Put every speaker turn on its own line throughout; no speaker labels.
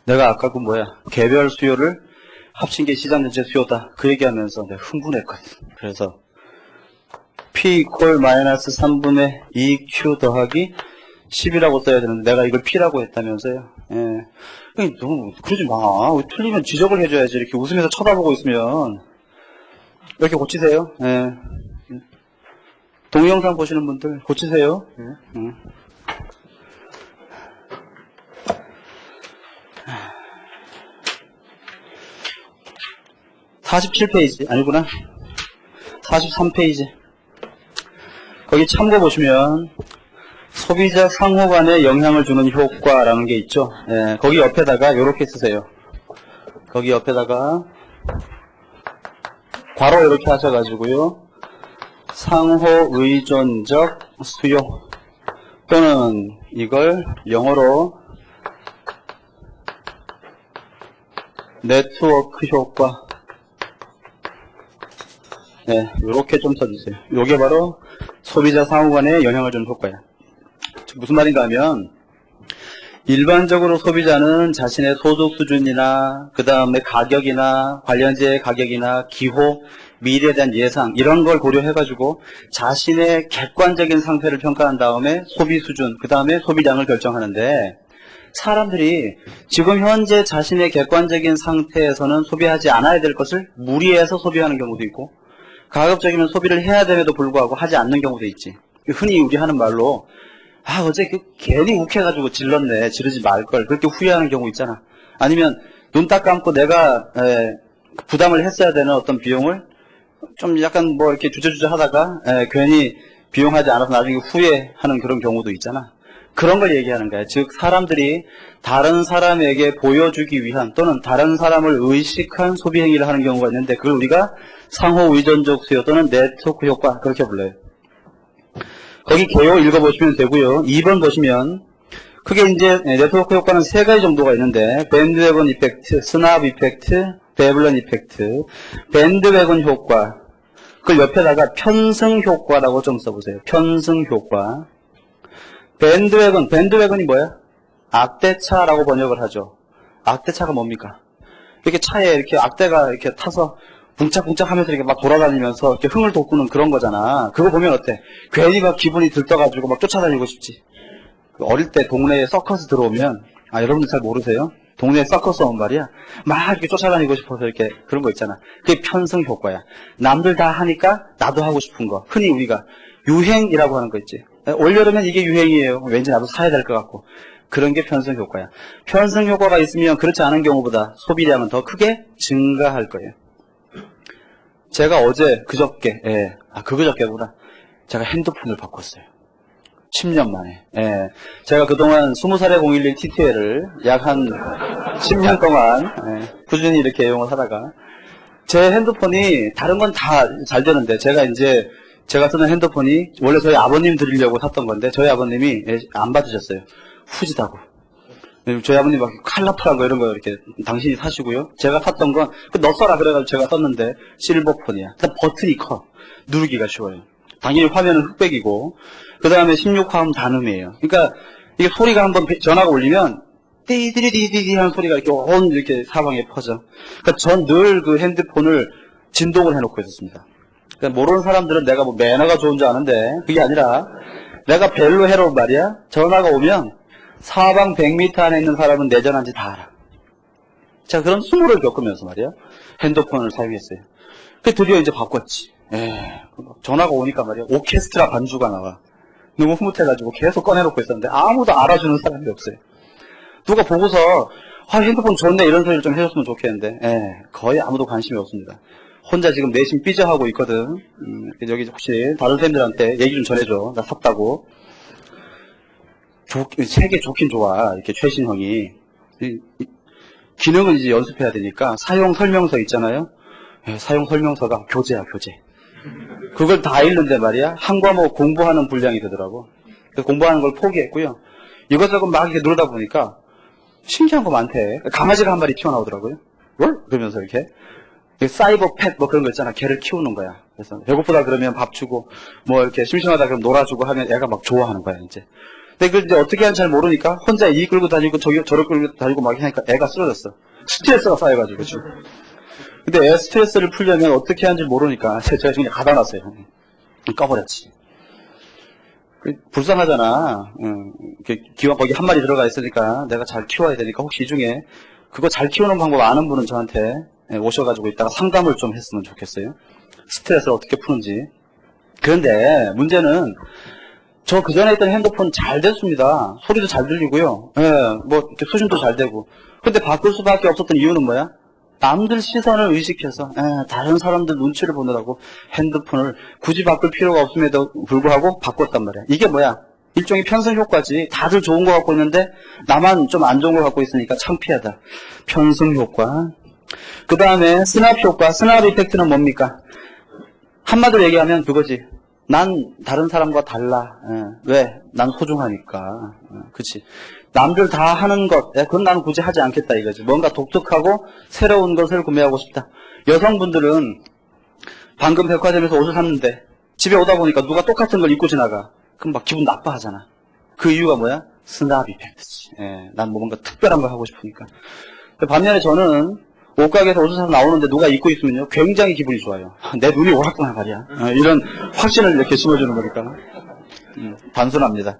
내가 아까 그 개별 수요를 합친 게 시장 전체 수요다. 그 얘기하면서 내가 흥분했거든. 그래서 P 이퀄 마이너스 3분의 2Q 더하기 10이라고 써야 되는데 내가 이걸 P라고 했다면서요. 예. 너무 그러지 마. 틀리면 지적을 해줘야지. 이렇게 웃으면서 쳐다보고 있으면. 이렇게 고치세요. 예. 동영상 보시는 분들 고치세요. 예. 47페이지 아니구나. 43페이지. 거기 참고 보시면 소비자 상호 간에 영향을 주는 효과라는 게 있죠. 예, 거기 옆에다가 이렇게 쓰세요. 거기 옆에다가 괄호 이렇게 하셔가지고요. 상호 의존적 수요 또는 이걸 영어로 네트워크 효과. 네, 이렇게 좀 써주세요. 이게 바로 소비자 상호 간에 영향을 주는 효과야. 무슨 말인가 하면 일반적으로 소비자는 자신의 소득 수준이나 그 다음에 가격이나 관련주의 가격이나 기호, 미래에 대한 예상 이런 걸 고려해가지고 자신의 객관적인 상태를 평가한 다음에 소비 수준, 그 다음에 소비량을 결정하는데 사람들이 지금 현재 자신의 객관적인 상태에서는 소비하지 않아야 될 것을 무리해서 소비하는 경우도 있고 가급적이면 소비를 해야 됨에도 불구하고 하지 않는 경우도 있지. 흔히 우리 하는 말로 어제 괜히 욱해가지고 질렀네. 지르지 말걸. 그렇게 후회하는 경우 있잖아. 아니면 눈 딱 감고 내가 부담을 했어야 되는 어떤 비용을 좀 약간 이렇게 주저주저 하다가 괜히 비용하지 않아서 나중에 후회하는 그런 경우도 있잖아. 그런 걸 얘기하는 거야. 즉 사람들이 다른 사람에게 보여주기 위한 또는 다른 사람을 의식한 소비 행위를 하는 경우가 있는데 그걸 우리가 상호 의존적 수요 또는 네트워크 효과 그렇게 불러요. 거기 개요 읽어보시면 되고요. 2번 보시면 크게 이제 네트워크 효과는 세 가지 정도가 있는데 밴드웨건 이펙트, 스납 이펙트, 베블런 이펙트. 밴드웨건 효과 그걸 옆에다가 편승 효과라고 좀 써보세요. 편승 효과. 밴드웨건이 뭐야? 악대차라고 번역을 하죠. 악대차가 뭡니까? 이렇게 차에 이렇게 악대가 이렇게 타서 붕짝붕짝 하면서 이렇게 막 돌아다니면서 이렇게 흥을 돋구는 그런 거잖아. 그거 보면 어때? 괜히 막 기분이 들떠가지고 막 쫓아다니고 싶지. 어릴 때 동네에 서커스 들어오면, 여러분들 잘 모르세요? 동네에 서커스 오면 말이야. 막 이렇게 쫓아다니고 싶어서 이렇게 그런 거 있잖아. 그게 편승 효과야. 남들 다 하니까 나도 하고 싶은 거. 흔히 우리가 유행이라고 하는 거 있지. 올여름엔 이게 유행이에요. 왠지 나도 사야 될 것 같고. 그런 게 편승 효과야. 편승 효과가 있으면 그렇지 않은 경우보다 소비량은 더 크게 증가할 거예요. 제가 어제 그저께구나. 제가 핸드폰을 바꿨어요. 10년 만에. 제가 그동안 20살의 011 TTL을 약 한 10년 동안 꾸준히 이렇게 애용을 하다가 제 핸드폰이 다른 건 다 잘 되는데 제가 쓰는 핸드폰이 원래 저희 아버님 드리려고 샀던 건데 저희 아버님이 안 받으셨어요. 후지다고. 저희 아버님 막 컬러풀한 거 이런 거 이렇게 당신이 사시고요. 제가 샀던 건 너 써라 그래가지고 제가 썼는데 실버폰이야. 일단 버튼이 커. 누르기가 쉬워요. 당연히 화면은 흑백이고 그 다음에 16화음 단음이에요. 그러니까 이게 소리가 한번 전화가 울리면 띠디디디디 하는 소리가 이렇게 온 이렇게 사방에 퍼져. 그러니까 전 늘 그 핸드폰을 진동을 해놓고 있었습니다. 그러니까 모르는 사람들은 내가 매너가 좋은 줄 아는데 그게 아니라 내가 벨로 해놓은 말이야. 전화가 오면 사방 100m 안에 있는 사람은 내 전화인지 다 알아. 자, 그런 수모를 겪으면서 말이야. 핸드폰을 사용했어요. 그 드디어 이제 바꿨지. 전화가 오니까 말이야. 오케스트라 반주가 나와. 너무 흐뭇해가지고 계속 꺼내놓고 있었는데 아무도 알아주는 사람이 없어요. 누가 보고서 핸드폰 좋네 이런 소리를 좀 해줬으면 좋겠는데 거의 아무도 관심이 없습니다. 혼자 지금 내심 삐져하고 있거든. 여기 혹시 다른 쌤들한테 얘기 좀 전해줘. 나 샀다고. 책에 좋긴 좋아. 이렇게 최신형이. 기능은 이제 연습해야 되니까 사용 설명서 있잖아요. 사용 설명서가 교재야, 교재. 그걸 다 읽는데 말이야. 한 과목 공부하는 분량이 되더라고. 그래서 공부하는 걸 포기했고요. 이것저것 막 이렇게 누르다 보니까 신기한 거 많대. 강아지가 한 마리 튀어나오더라고요. 뭘? 그러면서 이렇게. 사이버 펫 그런 거 있잖아. 걔를 키우는 거야. 그래서 배고프다 그러면 밥 주고 이렇게 심심하다 그러면 놀아주고 하면 애가 막 좋아하는 거야, 이제. 근데 그걸 이제 어떻게 하는지 잘 모르니까 혼자 이 끌고 다니고 저를 끌고 다니고 막 하니까 애가 쓰러졌어. 스트레스가 쌓여가지고 지금. 근데 애 스트레스를 풀려면 어떻게 하는지 모르니까 제가 그냥 가다 놨어요. 꺼버렸지. 불쌍하잖아. 기왕 거기 한 마리 들어가 있으니까 내가 잘 키워야 되니까 혹시 이 중에 그거 잘 키우는 방법 아는 분은 저한테 오셔가지고 이따가 상담을 좀 했으면 좋겠어요. 스트레스를 어떻게 푸는지. 그런데 문제는 저 그전에 있던 핸드폰 잘 됐습니다. 소리도 잘 들리고요. 뭐 이렇게 수신도 잘 되고. 근데 바꿀 수밖에 없었던 이유는 뭐야? 남들 시선을 의식해서 다른 사람들 눈치를 보느라고 핸드폰을 굳이 바꿀 필요가 없음에도 불구하고 바꿨단 말이야. 이게 뭐야? 일종의 편승 효과지. 다들 좋은 거 갖고 있는데 나만 좀 안 좋은 거 갖고 있으니까 창피하다. 편승 효과. 그 다음에 스납 효과. 스납 이펙트는 뭡니까? 한마디로 얘기하면 그거지. 난 다른 사람과 달라. 왜? 난 소중하니까. 그치. 남들 다 하는 것, 그건 나는 굳이 하지 않겠다 이거지. 뭔가 독특하고 새로운 것을 구매하고 싶다. 여성분들은 방금 백화점에서 옷을 샀는데 집에 오다 보니까 누가 똑같은 걸 입고 지나가. 그럼 막 기분 나빠하잖아. 그 이유가 뭐야? 스납 이펙트지. 난 뭔가 특별한 걸 하고 싶으니까. 반면에 저는 옷가게에서 옷을 사서 나오는데 누가 입고 있으면요 굉장히 기분이 좋아요. 내 눈이 오랐구나 말이야. 이런 확신을 이렇게 심어주는 거니까. 단순합니다.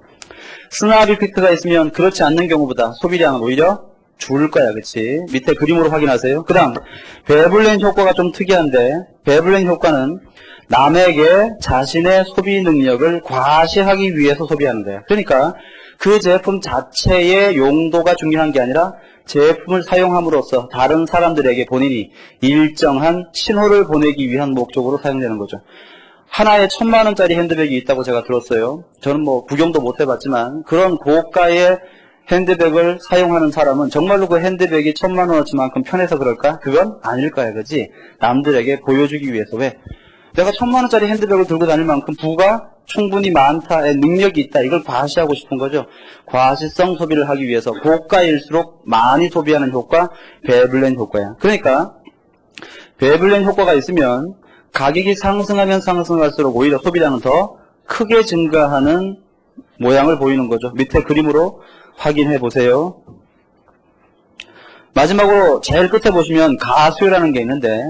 스납 이펙트가 있으면 그렇지 않는 경우보다 소비량은 오히려 줄 거야. 그치? 밑에 그림으로 확인하세요. 그 다음 베블렌 효과가 좀 특이한데, 베블렌 효과는 남에게 자신의 소비 능력을 과시하기 위해서 소비하는 거야. 그러니까 그 제품 자체의 용도가 중요한 게 아니라 제품을 사용함으로써 다른 사람들에게 본인이 일정한 신호를 보내기 위한 목적으로 사용되는 거죠. 하나에 1000만원짜리 핸드백이 있다고 제가 들었어요. 저는 뭐 구경도 못 해봤지만 그런 고가의 핸드백을 사용하는 사람은 정말로 그 핸드백이 1000만원어치만큼 편해서 그럴까? 그건 아닐 거야. 그지? 남들에게 보여주기 위해서. 왜? 내가 1000만원짜리 핸드백을 들고 다닐 만큼 부가 충분히 많다의 능력이 있다. 이걸 과시하고 싶은 거죠. 과시성 소비를 하기 위해서 고가일수록 많이 소비하는 효과, 베블렌 효과야. 그러니까 베블렌 효과가 있으면 가격이 상승하면 상승할수록 오히려 소비량은 더 크게 증가하는 모양을 보이는 거죠. 밑에 그림으로 확인해 보세요. 마지막으로 제일 끝에 보시면 가수요라는 게 있는데,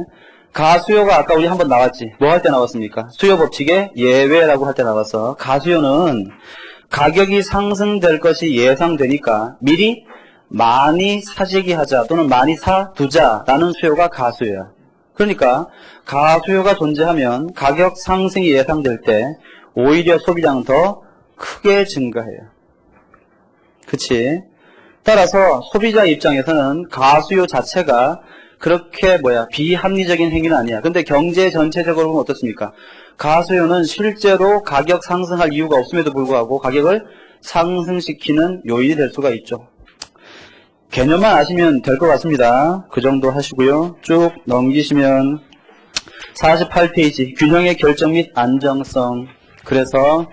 가수요가 아까 우리 한번 나왔지. 뭐 할 때 나왔습니까? 수요 법칙의 예외라고 할 때 나왔어. 가수요는 가격이 상승될 것이 예상되니까 미리 많이 사재기 하자 또는 많이 사두자라는 수요가 가수요야. 그러니까 가수요가 존재하면 가격 상승이 예상될 때 오히려 소비량은 더 크게 증가해요. 그치? 따라서 소비자 입장에서는 가수요 자체가 그렇게 비합리적인 행위는 아니야. 근데 경제 전체적으로 보면 어떻습니까? 가수요는 실제로 가격 상승할 이유가 없음에도 불구하고 가격을 상승시키는 요인이 될 수가 있죠. 개념만 아시면 될 것 같습니다. 그 정도 하시고요. 쭉 넘기시면 48페이지 균형의 결정 및 안정성. 그래서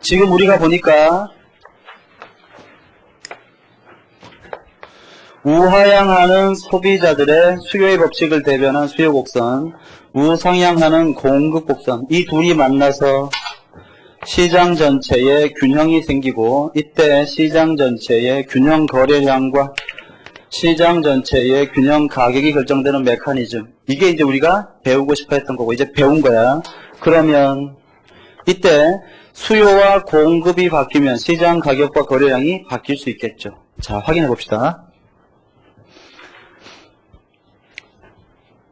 지금 우리가 보니까 우하향하는 소비자들의 수요의 법칙을 대변한 수요 곡선, 우상향하는 공급 곡선, 이 둘이 만나서 시장 전체에 균형이 생기고, 이때 시장 전체의 균형 거래량과 시장 전체의 균형 가격이 결정되는 메커니즘, 이게 이제 우리가 배우고 싶어 했던 거고 이제 배운 거야. 그러면 이때 수요와 공급이 바뀌면 시장 가격과 거래량이 바뀔 수 있겠죠. 자, 확인해 봅시다.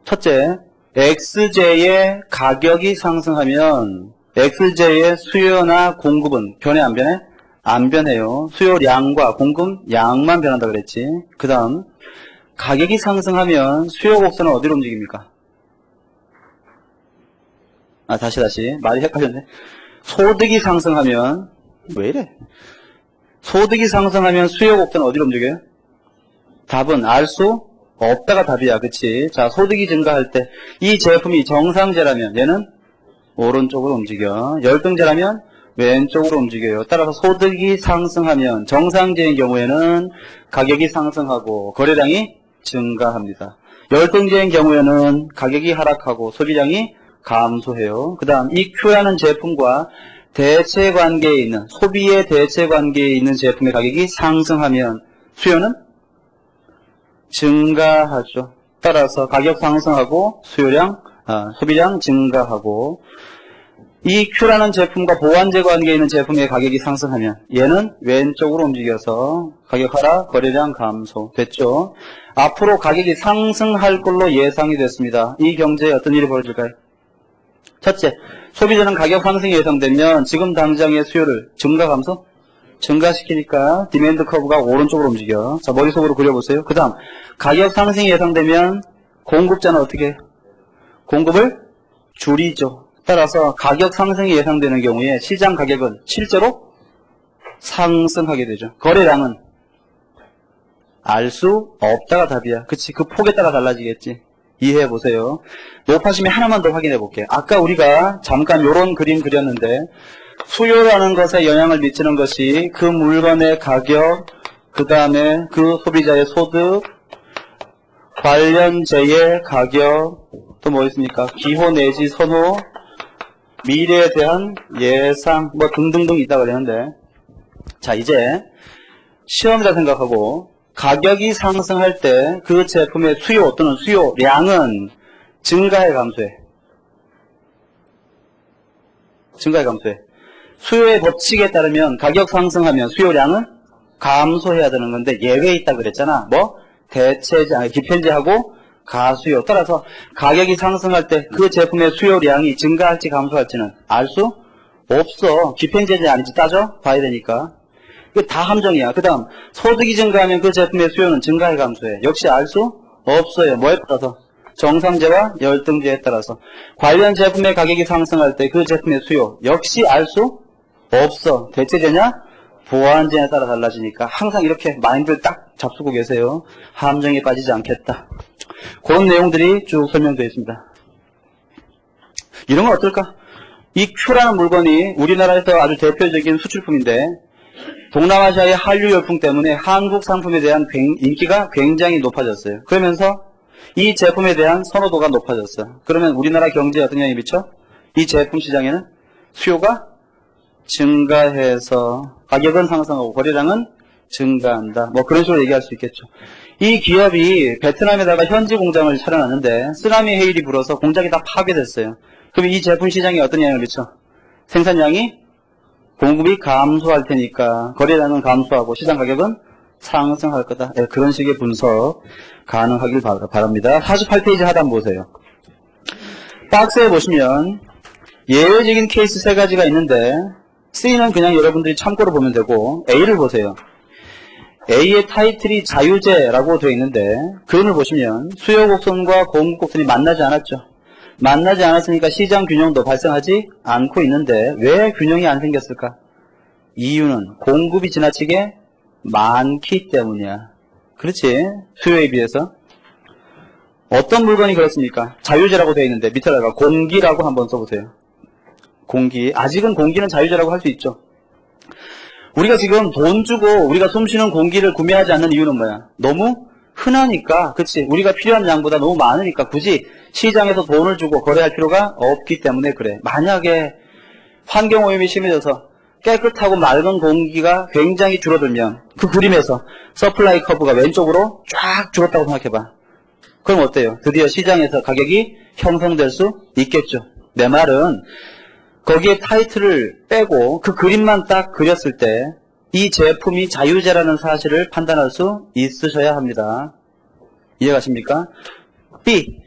첫째, XJ의 가격이 상승하면 XJ의 수요나 공급은 변해 안 변해? 안 변해요. 수요량과 공급량만 변한다 그랬지. 그 다음 가격이 상승하면 수요 곡선은 어디로 움직입니까? 다시 말이 헷갈렸네. 소득이 상승하면 왜 이래? 소득이 상승하면 수요 곡선은 어디로 움직여요? 답은 알 수 없다가 답이야. 그치? 자, 소득이 증가할 때 이 제품이 정상제라면 얘는 오른쪽으로 움직여. 열등제라면 왼쪽으로 움직여요. 따라서 소득이 상승하면 정상제인 경우에는 가격이 상승하고 거래량이 증가합니다. 열등제인 경우에는 가격이 하락하고 소비량이 감소해요. 그 다음 이 Q라는 제품과 대체 관계에 있는, 소비의 대체 관계에 있는 제품의 가격이 상승하면 수요는 증가하죠. 따라서 가격 상승하고 소비량 증가하고, 이 Q라는 제품과 보완제 관계에 있는 제품의 가격이 상승하면 얘는 왼쪽으로 움직여서 가격 하락, 거래량 감소. 됐죠? 앞으로 가격이 상승할 걸로 예상이 됐습니다. 이 경제에 어떤 일이 벌어질까요? 첫째, 소비자는 가격 상승이 예상되면 지금 당장의 수요를 증가, 감소? 증가시키니까 디맨드 커브가 오른쪽으로 움직여. 자, 머릿속으로 그려보세요. 그 다음, 가격 상승이 예상되면 공급자는 어떻게 해요? 공급을 줄이죠. 따라서 가격 상승이 예상되는 경우에 시장 가격은 실제로 상승하게 되죠. 거래량은 알 수 없다가 답이야. 그치? 그 폭에 따라 달라지겠지. 이해해 보세요. 높아지면 하나만 더 확인해 볼게요. 아까 우리가 잠깐 요런 그림 그렸는데, 수요라는 것에 영향을 미치는 것이 그 물건의 가격, 그 다음에 그 소비자의 소득, 관련재의 가격, 또 뭐 있습니까? 기호 내지 선호, 미래에 대한 예상, 뭐 등등등 있다고 그랬는데, 자, 이제 시험이라 생각하고 가격이 상승할 때 그 제품의 수요 또는 수요량은 증가해, 감소해? 증가해, 감소해? 수요의 법칙에 따르면 가격 상승하면 수요량은 감소해야 되는 건데 예외 있다 그랬잖아. 뭐? 대체제, 기편제하고 가수요. 따라서 가격이 상승할 때 그 제품의 수요량이 증가할지 감소할지는 알 수 없어. 기편제제 아닌지 따져 봐야 되니까. 이게 다 함정이야. 그 다음, 소득이 증가하면 그 제품의 수요는 증가해, 감소해? 역시 알 수 없어요. 뭐에 따라서? 정상제와 열등제에 따라서. 관련 제품의 가격이 상승할 때 그 제품의 수요 역시 알 수 없어. 대체제냐? 보완제에 따라 달라지니까 항상 이렇게 마인드를 딱 잡수고 계세요. 함정에 빠지지 않겠다. 그런 내용들이 쭉 설명되어 있습니다. 이런 건 어떨까? 이 Q라는 물건이 우리나라에서 아주 대표적인 수출품인데, 동남아시아의 한류 열풍 때문에 한국 상품에 대한 인기가 굉장히 높아졌어요. 그러면서 이 제품에 대한 선호도가 높아졌어요. 그러면 우리나라 경제에 어떤 영향이 미쳐? 이 제품 시장에는 수요가 증가해서 가격은 상승하고 거래량은 증가한다. 뭐 그런 식으로 얘기할 수 있겠죠. 이 기업이 베트남에다가 현지 공장을 차려놨는데 쓰나미 해일이 불어서 공장이 다 파괴됐어요. 그럼 이 제품 시장에 어떤 영향을 미쳐? 생산량이 공급이 감소할 테니까 거래량은 감소하고 시장 가격은 상승할 거다. 네, 그런 식의 분석 가능하길 바랍니다. 48페이지 하단 보세요. 박스에 보시면 예외적인 케이스 세 가지가 있는데 C는 그냥 여러분들이 참고로 보면 되고, A를 보세요. A의 타이틀이 자유제라고 되어 있는데 그림을 보시면 수요 곡선과 공급 곡선이 만나지 않았죠. 만나지 않았으니까 시장 균형도 발생하지 않고 있는데 왜 균형이 안 생겼을까? 이유는 공급이 지나치게 많기 때문이야. 그렇지? 수요에 비해서. 어떤 물건이 그렇습니까? 자유제라고 되어 있는데 밑에다가 공기라고 한번 써보세요. 공기. 아직은 공기는 자유제라고 할 수 있죠. 우리가 지금 돈 주고 우리가 숨쉬는 공기를 구매하지 않는 이유는 뭐야? 너무 흔하니까. 그치? 우리가 필요한 양보다 너무 많으니까 굳이 시장에서 돈을 주고 거래할 필요가 없기 때문에 그래. 만약에 환경오염이 심해져서 깨끗하고 맑은 공기가 굉장히 줄어들면 그 그림에서 서플라이 커브가 왼쪽으로 쫙 줄었다고 생각해봐. 그럼 어때요? 드디어 시장에서 가격이 형성될 수 있겠죠. 내 말은 거기에 타이틀을 빼고 그 그림만 딱 그렸을 때 이 제품이 자유제라는 사실을 판단할 수 있으셔야 합니다. 이해가십니까? B.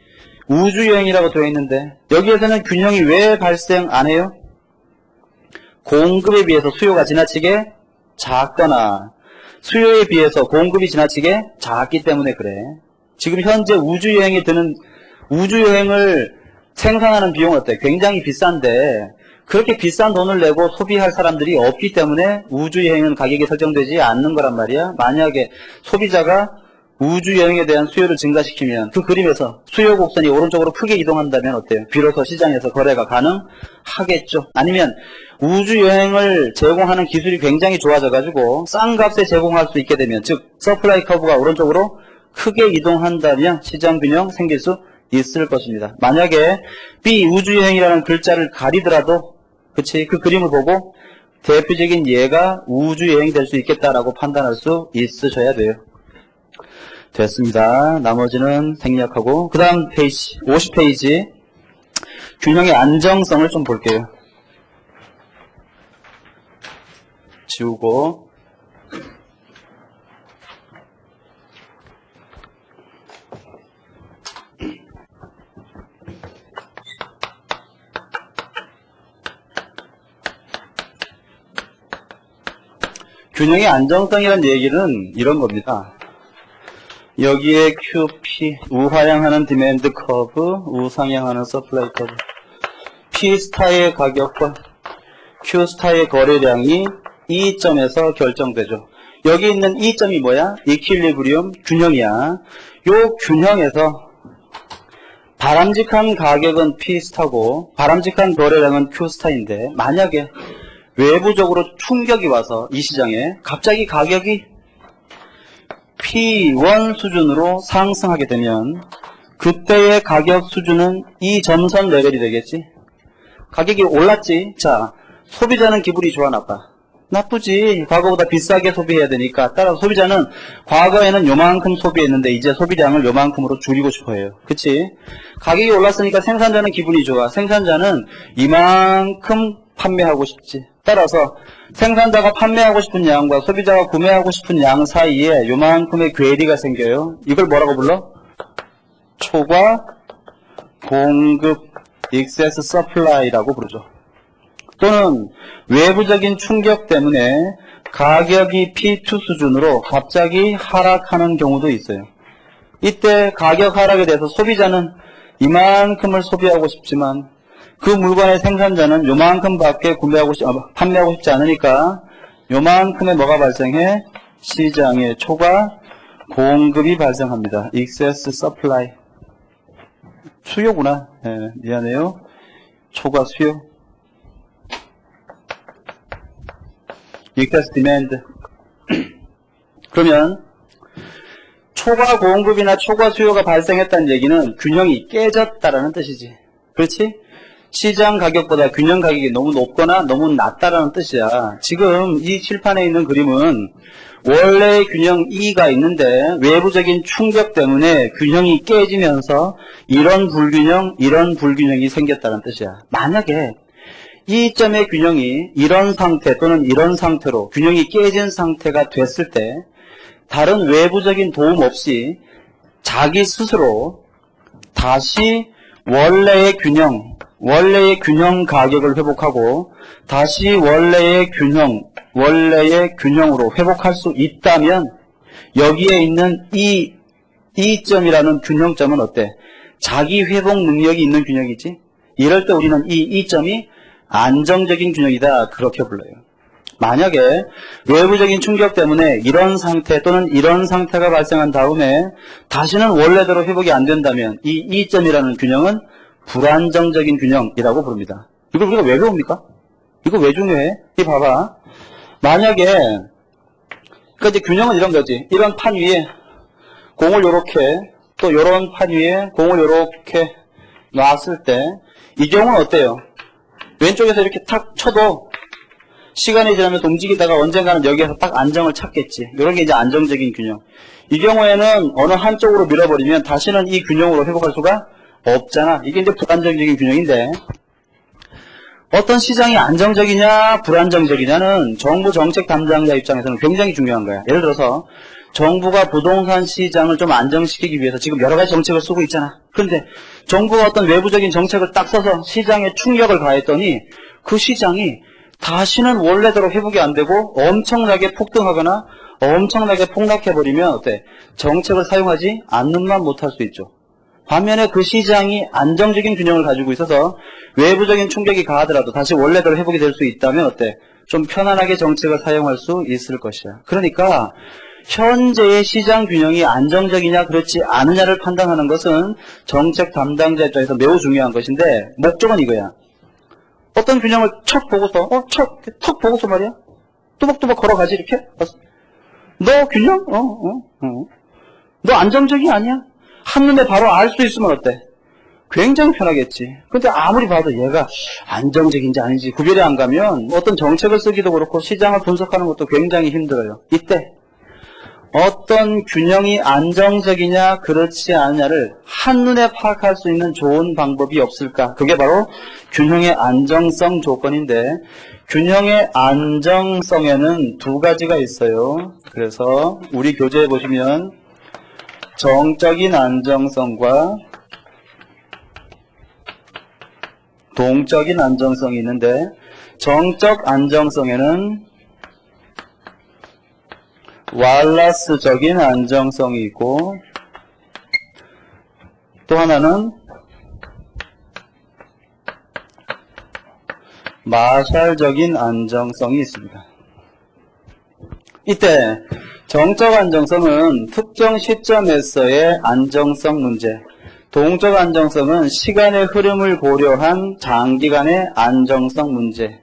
우주여행이라고 되어 있는데 여기에서는 균형이 왜 발생 안 해요? 공급에 비해서 수요가 지나치게 작거나 수요에 비해서 공급이 지나치게 작기 때문에 그래. 지금 현재 우주여행을 생산하는 비용은 어때? 굉장히 비싼데 그렇게 비싼 돈을 내고 소비할 사람들이 없기 때문에 우주여행은 가격이 설정되지 않는 거란 말이야. 만약에 소비자가 우주여행에 대한 수요를 증가시키면 그 그림에서 수요 곡선이 오른쪽으로 크게 이동한다면 어때요? 비로소 시장에서 거래가 가능하겠죠. 아니면 우주여행을 제공하는 기술이 굉장히 좋아져가지고 싼 값에 제공할 수 있게 되면, 즉 서플라이 커브가 오른쪽으로 크게 이동한다면 시장 균형 생길 수 있을 것입니다. 만약에 B 우주여행이라는 글자를 가리더라도 그치? 그 그림을 보고 대표적인 예가 우주여행이 될 수 있겠다라고 판단할 수 있으셔야 돼요. 됐습니다. 나머지는 생략하고 그 다음 페이지 50페이지 균형의 안정성을 좀 볼게요. 지우고 균형의 안정성이라는 얘기는 이런 겁니다. 여기에 QP, 우하향하는 디맨드 커브, 우상향하는 서플라이 커브. P 스타의 가격과 Q 스타의 거래량이 이 점에서 결정되죠. 여기 있는 이 점이 뭐야? 이퀄리브리움 균형이야. 요 균형에서 바람직한 가격은 P 스타고 바람직한 거래량은 Q 스타인데 만약에 외부적으로 충격이 와서 이 시장에 갑자기 가격이 P1 수준으로 상승하게 되면 그때의 가격 수준은 이 점선 레벨이 되겠지. 가격이 올랐지. 자, 소비자는 기분이 좋아 나빠? 나쁘지. 과거보다 비싸게 소비해야 되니까. 따라서 소비자는 과거에는 요만큼 소비했는데 이제 소비량을 요만큼으로 줄이고 싶어 해요. 그치? 가격이 올랐으니까 생산자는 기분이 좋아. 생산자는 이만큼 판매하고 싶지. 따라서 생산자가 판매하고 싶은 양과 소비자가 구매하고 싶은 양 사이에 요만큼의 괴리가 생겨요. 이걸 뭐라고 불러? 초과 공급 excess supply라고 부르죠. 또는 외부적인 충격 때문에 가격이 P2 수준으로 갑자기 하락하는 경우도 있어요. 이때 가격 하락에 대해서 소비자는 이만큼을 소비하고 싶지만 그 물건의 생산자는 요만큼밖에 판매하고 싶지 않으니까 요만큼의 뭐가 발생해? 시장에 초과 공급이 발생합니다. excess supply. 수요구나. 네, 미안해요. 초과 수요. excess demand. 그러면 초과 공급이나 초과 수요가 발생했다는 얘기는 균형이 깨졌다라는 뜻이지. 그렇지? 시장 가격보다 균형 가격이 너무 높거나 너무 낮다라는 뜻이야. 지금 이 칠판에 있는 그림은 원래 균형 E가 있는데 외부적인 충격 때문에 균형이 깨지면서 이런 불균형이 생겼다는 뜻이야. 만약에 이 점의 균형이 이런 상태 또는 이런 상태로 균형이 깨진 상태가 됐을 때 다른 외부적인 도움 없이 자기 스스로 다시 원래의 균형 가격을 회복하고 다시 원래의 균형으로 회복할 수 있다면 여기에 있는 이 점이라는 균형점은 어때? 자기 회복 능력이 있는 균형이지? 이럴 때 우리는 이 점이 안정적인 균형이다 그렇게 불러요. 만약에 외부적인 충격 때문에 이런 상태 또는 이런 상태가 발생한 다음에 다시는 원래대로 회복이 안 된다면 이 점이라는 균형은 불안정적인 균형이라고 부릅니다. 이걸 우리가 왜 배웁니까? 이거 왜 중요해? 이 봐봐. 만약에 그러니까 이제 균형은 이런 거지. 이런 판 위에 공을 요렇게 또 요런 판 위에 공을 요렇게 놨을 때 이 경우는 어때요? 왼쪽에서 이렇게 탁 쳐도 시간이 지나면서 움직이다가 언젠가는 여기에서 딱 안정을 찾겠지. 이런 게 이제 안정적인 균형. 이 경우에는 어느 한쪽으로 밀어버리면 다시는 이 균형으로 회복할 수가 없잖아. 이게 이제 불안정적인 균형인데 어떤 시장이 안정적이냐 불안정적이냐는 정부 정책 담당자 입장에서는 굉장히 중요한 거야. 예를 들어서 정부가 부동산 시장을 좀 안정시키기 위해서 지금 여러 가지 정책을 쓰고 있잖아. 그런데 정부가 어떤 외부적인 정책을 딱 써서 시장에 충격을 가했더니 그 시장이 다시는 원래대로 회복이 안 되고 엄청나게 폭등하거나 엄청나게 폭락해버리면 어때? 정책을 사용하지 않는만 못할 수 있죠. 반면에 그 시장이 안정적인 균형을 가지고 있어서 외부적인 충격이 가하더라도 다시 원래대로 회복이 될 수 있다면 어때? 좀 편안하게 정책을 사용할 수 있을 것이야. 그러니까 현재의 시장 균형이 안정적이냐 그렇지 않느냐를 판단하는 것은 정책 담당자 입장에서 매우 중요한 것인데 목적은 이거야. 어떤 균형을 척 보고서 턱 보고서 말이야. 뚜벅뚜벅 걸어가지 이렇게. 너 균형? 너 안정적이 아니야? 한눈에 바로 알 수 있으면 어때? 굉장히 편하겠지. 근데 아무리 봐도 얘가 안정적인지 아닌지 구별이 안 가면 어떤 정책을 쓰기도 그렇고 시장을 분석하는 것도 굉장히 힘들어요. 이때 어떤 균형이 안정적이냐 그렇지 않느냐를 한눈에 파악할 수 있는 좋은 방법이 없을까? 그게 바로 균형의 안정성 조건인데, 균형의 안정성에는 두 가지가 있어요. 그래서 우리 교재에 보시면 정적인 안정성과 동적인 안정성이 있는데, 정적 안정성에는 왈라스적인 안정성이 있고, 또 하나는 마샬적인 안정성이 있습니다. 이때 정적 안정성은 특정 시점에서의 안정성 문제, 동적 안정성은 시간의 흐름을 고려한 장기간의 안정성 문제.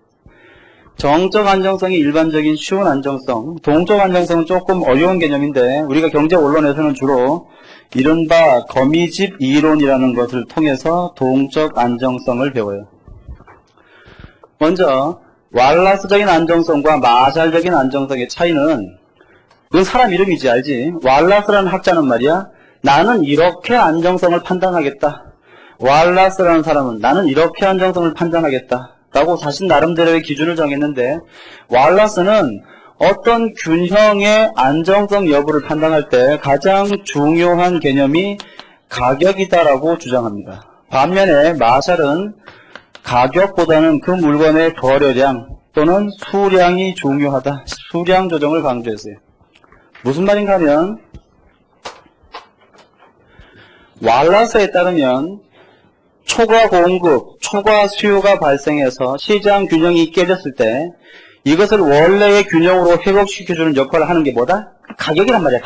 정적 안정성이 일반적인 쉬운 안정성, 동적 안정성은 조금 어려운 개념인데 우리가 경제 원론에서는 주로 이른바 거미집 이론이라는 것을 통해서 동적 안정성을 배워요. 먼저 왈라스적인 안정성과 마샬적인 안정성의 차이는, 이건 사람 이름이지 알지? 왈라스라는 학자는 말이야, 나는 이렇게 안정성을 판단하겠다. 왈라스라는 사람은 나는 이렇게 안정성을 판단하겠다 라고 자신 나름대로의 기준을 정했는데, 왈라스는 어떤 균형의 안정성 여부를 판단할 때 가장 중요한 개념이 가격이다라고 주장합니다. 반면에 마샬은 가격보다는 그 물건의 거래량 또는 수량이 중요하다, 수량 조정을 강조했어요. 무슨 말인가 하면, 왈라스에 따르면 초과 공급, 초과 수요가 발생해서 시장 균형이 깨졌을 때 이것을 원래의 균형으로 회복시켜주는 역할을 하는 게 뭐다? 가격이란 말이야.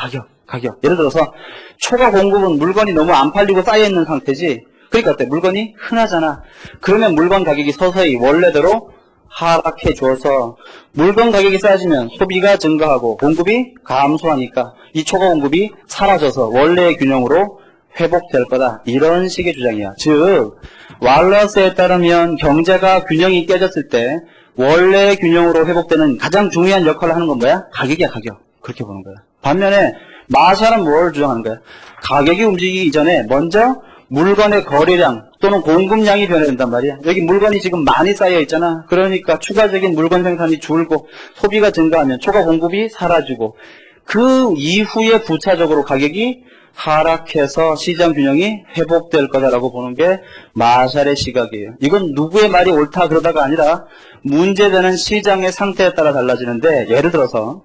가격. 예를 들어서 초과 공급은 물건이 너무 안 팔리고 쌓여있는 상태지. 그러니까 어때? 물건이 흔하잖아. 그러면 물건 가격이 서서히 원래대로 하락해 줘서 물건 가격이 싸지면 소비가 증가하고 공급이 감소하니까 이 초과 공급이 사라져서 원래의 균형으로 회복될 거다. 이런 식의 주장이야. 즉 왈라스에 따르면 경제가 균형이 깨졌을 때 원래의 균형으로 회복되는 가장 중요한 역할을 하는 건 뭐야? 가격이야, 가격. 그렇게 보는 거야. 반면에 마샬은 뭘 주장하는 거야? 가격이 움직이기 이전에 먼저 물건의 거래량 또는 공급량이 변해야 된단 말이야. 여기 물건이 지금 많이 쌓여 있잖아. 그러니까 추가적인 물건 생산이 줄고 소비가 증가하면 초과 공급이 사라지고 그 이후에 부차적으로 가격이 하락해서 시장 균형이 회복될 거다라고 보는 게 마샬의 시각이에요. 이건 누구의 말이 옳다 그러다가 아니라 문제되는 시장의 상태에 따라 달라지는데, 예를 들어서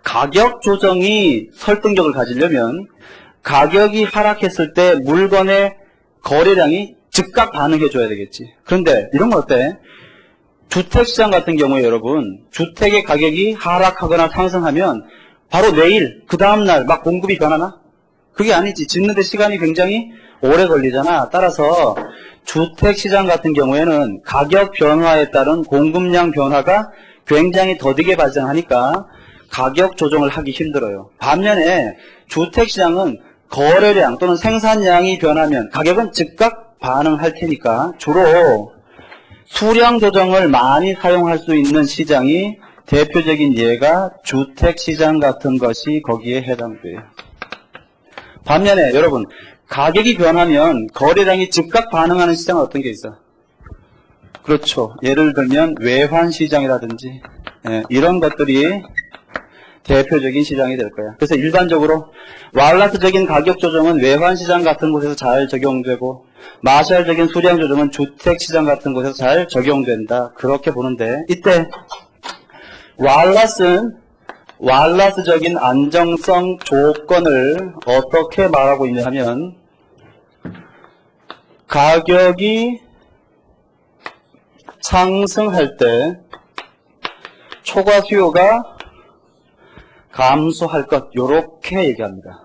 가격 조정이 설득력을 가지려면 가격이 하락했을 때 물건의 거래량이 즉각 반응해줘야 되겠지. 그런데 이런 거 어때? 주택시장 같은 경우에 여러분, 주택의 가격이 하락하거나 상승하면 바로 내일, 그 다음날 막 공급이 변하나? 그게 아니지. 짓는데 시간이 굉장히 오래 걸리잖아. 따라서 주택시장 같은 경우에는 가격 변화에 따른 공급량 변화가 굉장히 더디게 발생하니까 가격 조정을 하기 힘들어요. 반면에 주택시장은 거래량 또는 생산량이 변하면 가격은 즉각 반응할 테니까 주로 수량 조정을 많이 사용할 수 있는 시장이, 대표적인 예가 주택시장 같은 것이 거기에 해당돼요. 반면에 여러분, 가격이 변하면 거래량이 즉각 반응하는 시장은 어떤 게 있어? 그렇죠. 예를 들면 외환시장이라든지 이런 것들이 대표적인 시장이 될 거야. 그래서 일반적으로 왈라스적인 가격 조정은 외환시장 같은 곳에서 잘 적용되고 마샬적인 수량 조정은 주택시장 같은 곳에서 잘 적용된다. 그렇게 보는데, 이때 왈라스적인 안정성 조건을 어떻게 말하고 있냐 하면, 가격이 상승할 때 초과 수요가 감소할 것, 요렇게 얘기합니다.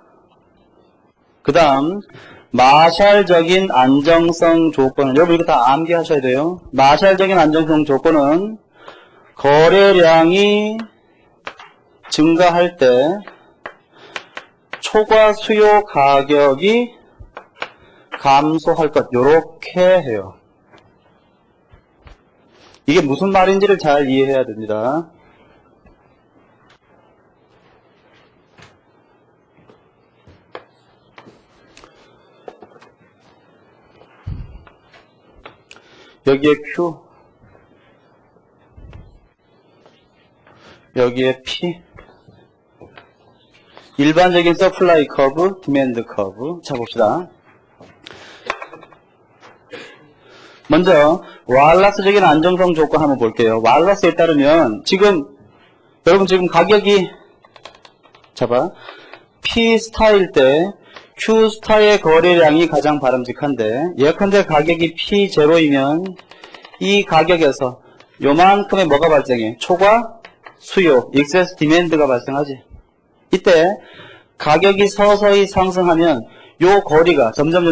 그 다음 마샬적인 안정성 조건은, 여러분 이거 다 암기하셔야 돼요. 마샬적인 안정성 조건은 거래량이 증가할 때 초과 수요 가격이 감소할 것 요렇게 해요. 이게 무슨 말인지를 잘 이해해야 됩니다. 여기에 Q, 여기에 P, 일반적인 서플라이 커브, 디맨드 커브. 자, 봅시다. 먼저 와일라스적인 안정성 조건 한번 볼게요. 와일라스에 따르면 여러분 지금 가격이 P 스타일 때 Q 스타의 거래량이 가장 바람직한데, 예컨대 가격이 P0이면 이 가격에서 요만큼의 뭐가 발생해? 초과 수요, excess demand가 발생하지. 이때 가격이 서서히 상승하면 요 거리가 점점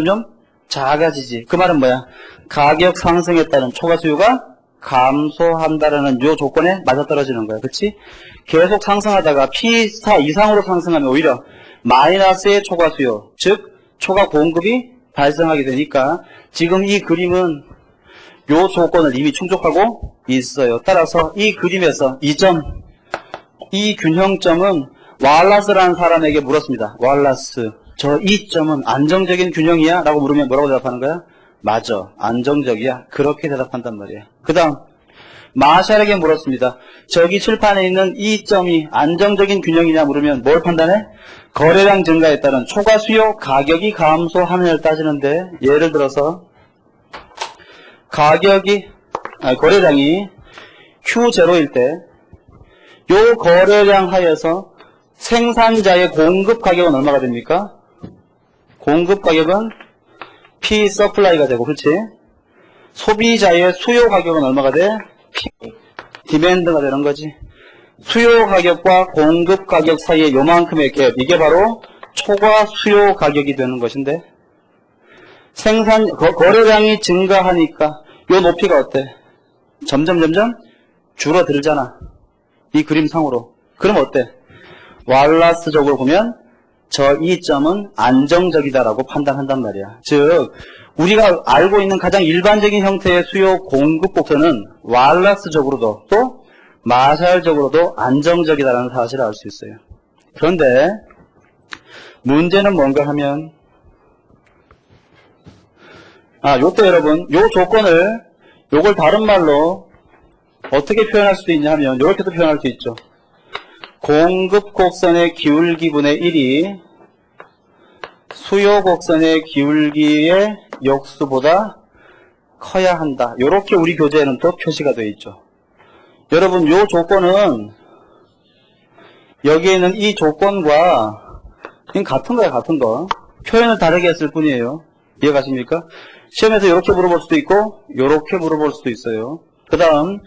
작아지지. 그 말은 뭐야? 가격 상승에 따른 초과 수요가 감소한다라는 요 조건에 맞아떨어지는 거야. 그치? 계속 상승하다가 P스타 이상으로 상승하면 오히려 마이너스의 초과 수요, 즉 초과 공급이 발생하게 되니까 지금 이 그림은 요 조건을 이미 충족하고 있어요. 따라서 이 그림에서 이 균형점은 와일라스라는 사람에게 물었습니다. 와일라스, 저 이 점은 안정적인 균형이야? 라고 물으면 뭐라고 대답하는 거야? 맞아, 안정적이야. 그렇게 대답한단 말이야. 그 다음 마샬에게 물었습니다. 저기 칠판에 있는 이 점이 안정적인 균형이냐 물으면 뭘 판단해? 거래량 증가에 따른 초과 수요, 가격이 감소하느냐를 따지는데, 예를 들어서 거래량이 Q0일 때 요 거래량 하에서 생산자의 공급 가격은 얼마가 됩니까? 공급 가격은 P 서플라이가 되고, 그렇지? 소비자의 수요 가격은 얼마가 돼? P 디맨드가 되는 거지. 수요 가격과 공급 가격 사이에 요만큼의 갭, 이게 바로 초과 수요 가격이 되는 것인데, 거래량이 증가하니까 요 높이가 어때? 점점 줄어들잖아. 이 그림상으로. 그럼 어때? 와일라스적으로 보면 저 이 점은 안정적이다라고 판단한단 말이야. 즉 우리가 알고 있는 가장 일반적인 형태의 수요 공급 곡선은 와일라스적으로도 또 마샬적으로도 안정적이다라는 사실을 알 수 있어요. 그런데 문제는 뭔가 하면, 요때 여러분 요 조건을 요걸 다른 말로 어떻게 표현할 수도 있냐 하면 이렇게도 표현할 수 있죠. 공급 곡선의 기울기분의 1이 수요 곡선의 기울기의 역수보다 커야 한다. 이렇게 우리 교재에는 또 표시가 되어 있죠. 여러분 이 조건은 여기에 있는 이 조건과 같은 거야, 같은 거. 표현을 다르게 했을 뿐이에요. 이해가십니까? 시험에서 이렇게 물어볼 수도 있고 이렇게 물어볼 수도 있어요. 그 다음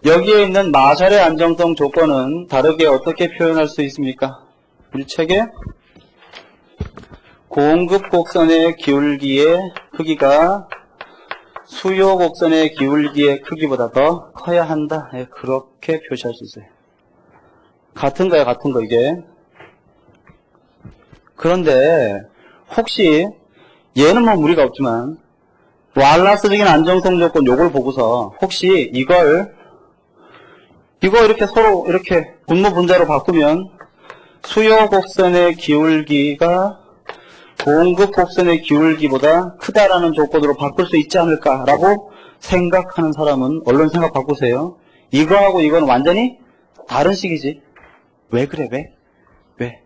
여기에 있는 마샬의 안정성 조건은 다르게 어떻게 표현할 수 있습니까? 우리 책에 공급 곡선의 기울기의 크기가 수요 곡선의 기울기의 크기보다 더 커야 한다. 네, 그렇게 표시할 수 있어요. 같은 거야, 같은 거 이게. 그런데 혹시 얘는 뭐 무리가 없지만 와일라스적인 안정성 조건 요걸 보고서 혹시 이거 이렇게 서로 이렇게 분모 분자로 바꾸면 수요 곡선의 기울기가 공급 곡선의 기울기보다 크다라는 조건으로 바꿀 수 있지 않을까라고 생각하는 사람은 얼른 생각 바꾸세요. 이거하고 이건 완전히 다른 식이지. 왜 그래? 왜?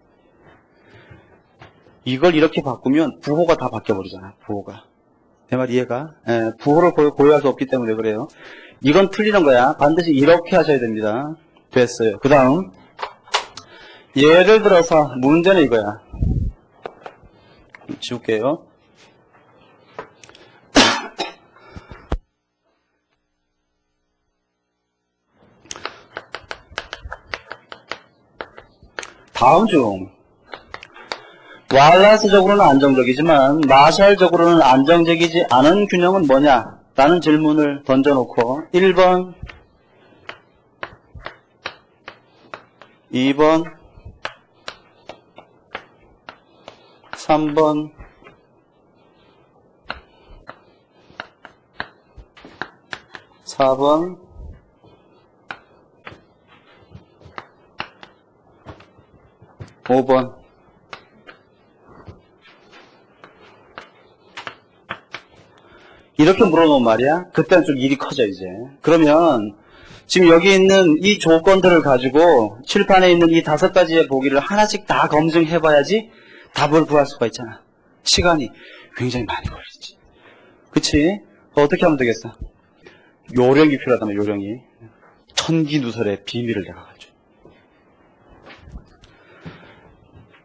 이걸 이렇게 바꾸면 부호가 다 바뀌어버리잖아. 부호가. 내 말 이해가? 부호를 고유할 수 없기 때문에 그래요. 이건 틀리는 거야. 반드시 이렇게 하셔야 됩니다. 됐어요. 그 다음 예를 들어서 문제는 이거야. 지울게요. 다음 중 와일라스적으로는 안정적이지만 마샬적으로는 안정적이지 않은 균형은 뭐냐? 라는 질문을 던져놓고 1번, 2번, 3번, 4번, 5번. 이렇게 물어놓은 말이야. 그때는 좀 일이 커져, 이제. 그러면, 지금 여기 있는 이 조건들을 가지고 칠판에 있는 이 5가지의 보기를 하나씩 다 검증해봐야지 답을 구할 수가 있잖아. 시간이 굉장히 많이 걸리지. 그치? 어떻게 하면 되겠어? 요령이 필요하다면 요령이. 천기누설의 비밀을 내가 가지고.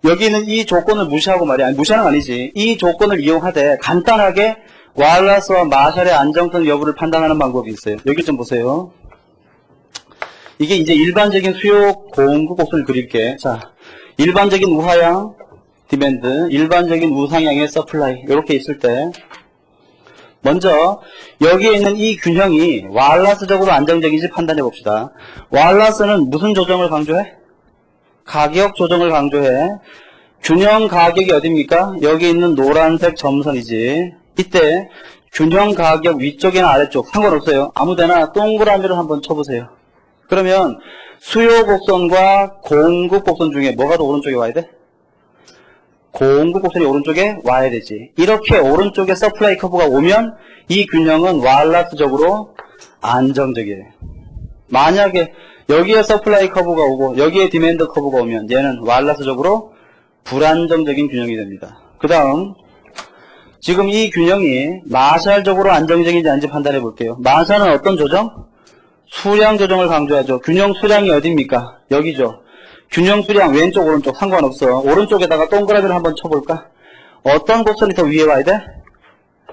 여기 있는 이 조건을 무시하고 말이야. 아니, 무시하는 건 아니지. 이 조건을 이용하되 간단하게 와일라스와 마샬의 안정성 여부를 판단하는 방법이 있어요. 여기 좀 보세요. 이게 이제 일반적인 수요 공급 곡선을 그릴게. 자, 일반적인 우하향 디맨드, 일반적인 우상향의 서플라이 이렇게 있을 때 먼저 여기에 있는 이 균형이 와일라스적으로 안정적인지 판단해 봅시다. 와일라스는 무슨 조정을 강조해? 가격 조정을 강조해. 균형 가격이 어딥니까? 여기 있는 노란색 점선이지. 이때 균형 가격 위쪽이나 아래쪽 상관없어요. 아무데나 동그라미를 한번 쳐보세요. 그러면 수요 곡선과 공급 곡선 중에 뭐가 더 오른쪽에 와야 돼? 공급 곡선이 오른쪽에 와야 되지. 이렇게 오른쪽에 서플라이 커브가 오면 이 균형은 와일라스적으로 안정적이에요. 만약에 여기에 서플라이 커브가 오고 여기에 디맨드 커브가 오면 얘는 와일라스적으로 불안정적인 균형이 됩니다. 그 다음 지금 이 균형이 마샬적으로 안정적인지 아닌지 판단해 볼게요. 마샬은 어떤 조정? 수량 조정을 강조하죠. 균형 수량이 어딥니까? 여기죠. 균형 수량 왼쪽 오른쪽 상관없어. 오른쪽에다가 동그라미를 한번 쳐볼까? 어떤 곡선이 더 위에 와야 돼?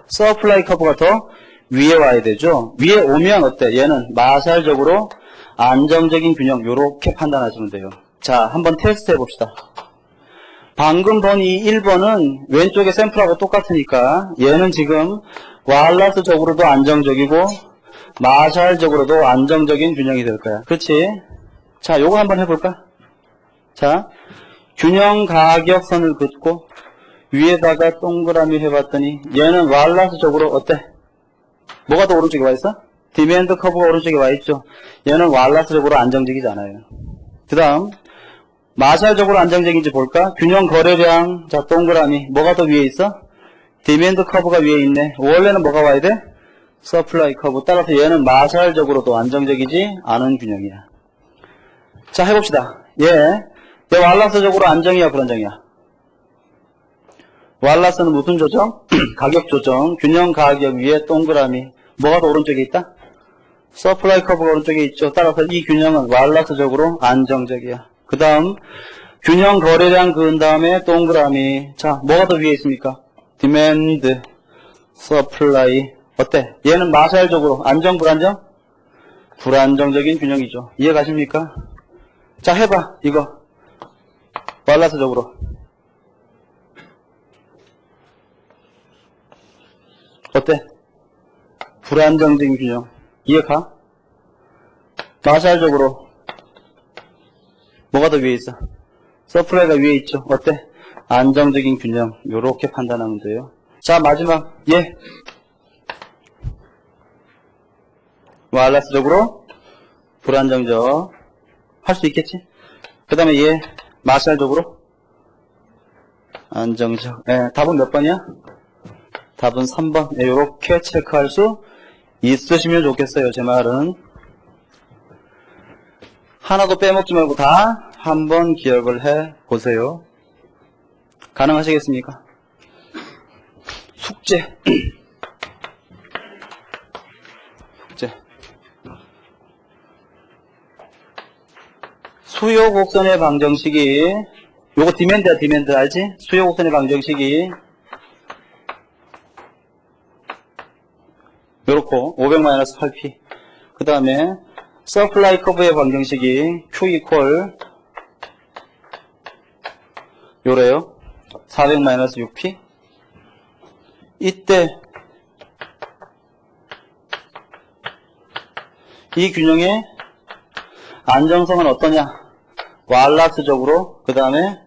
서플라이 커브가 더 위에 와야 되죠. 위에 오면 어때? 얘는 마샬적으로 안정적인 균형 요렇게 판단하시면 돼요. 자, 한번 테스트 해봅시다. 방금 본 이 1번은 왼쪽에 샘플하고 똑같으니까 얘는 지금 와일라스적으로도 안정적이고 마샬적으로도 안정적인 균형이 될 거야. 그렇지? 자, 요거 한번 해볼까? 자, 균형 가격선을 긋고 위에다가 동그라미 해봤더니 얘는 와일라스적으로 어때? 뭐가 더 오른쪽에 와 있어? 디맨드 커브가 오른쪽에 와 있죠. 얘는 와일라스적으로 안정적이지 않아요. 그 다음 마샬적으로 안정적인지 볼까? 균형 거래량, 자 동그라미 뭐가 더 위에 있어? 디맨드 커브가 위에 있네. 원래는 뭐가 와야 돼? 서플라이 커브. 따라서 얘는 마샬적으로도 안정적이지 않은 균형이야. 자, 해봅시다. 얘 와일라스적으로 안정이야 불안정이야? 와일라스는 무슨 조정? 가격 조정. 균형 가격 위에 동그라미 뭐가 더 오른쪽에 있다? 서플라이 커브가 오른쪽에 있죠. 따라서 이 균형은 와일라스적으로 안정적이야. 그 다음 균형 거래량 그은 다음에 동그라미. 자, 뭐가 더 위에 있습니까? 디맨드, 서플라이. 어때? 얘는 마샬적으로 안정 불안정? 불안정적인 균형이죠. 이해 가십니까? 자, 해봐 이거 와일라스적으로 어때? 불안정적인 균형. 이해 가? 마샬적으로 뭐가 더 위에 있어? 서플라이가 위에 있죠. 어때? 안정적인 균형. 요렇게 판단하면 돼요. 자, 마지막 얘 와일라스적으로 불안정적 할 수 있겠지? 그 다음에 얘 마샬적으로 안정적. 답은 몇 번이야? 답은 3번. 요렇게 체크할 수 있으시면 좋겠어요. 제 말은 하나도 빼먹지 말고 다 한번 기억을 해 보세요. 가능하시겠습니까? 숙제. 숙제. 수요 곡선의 방정식이 요거 디맨드야. 디맨드 알지? 수요 곡선의 방정식이 요렇고 500-8p. 그 다음에 서플라이 커브의 방정식이 Q 이퀄 요래요. 400-6p. 이때 이 균형의 안정성은 어떠냐? 와일라스적으로 그 다음에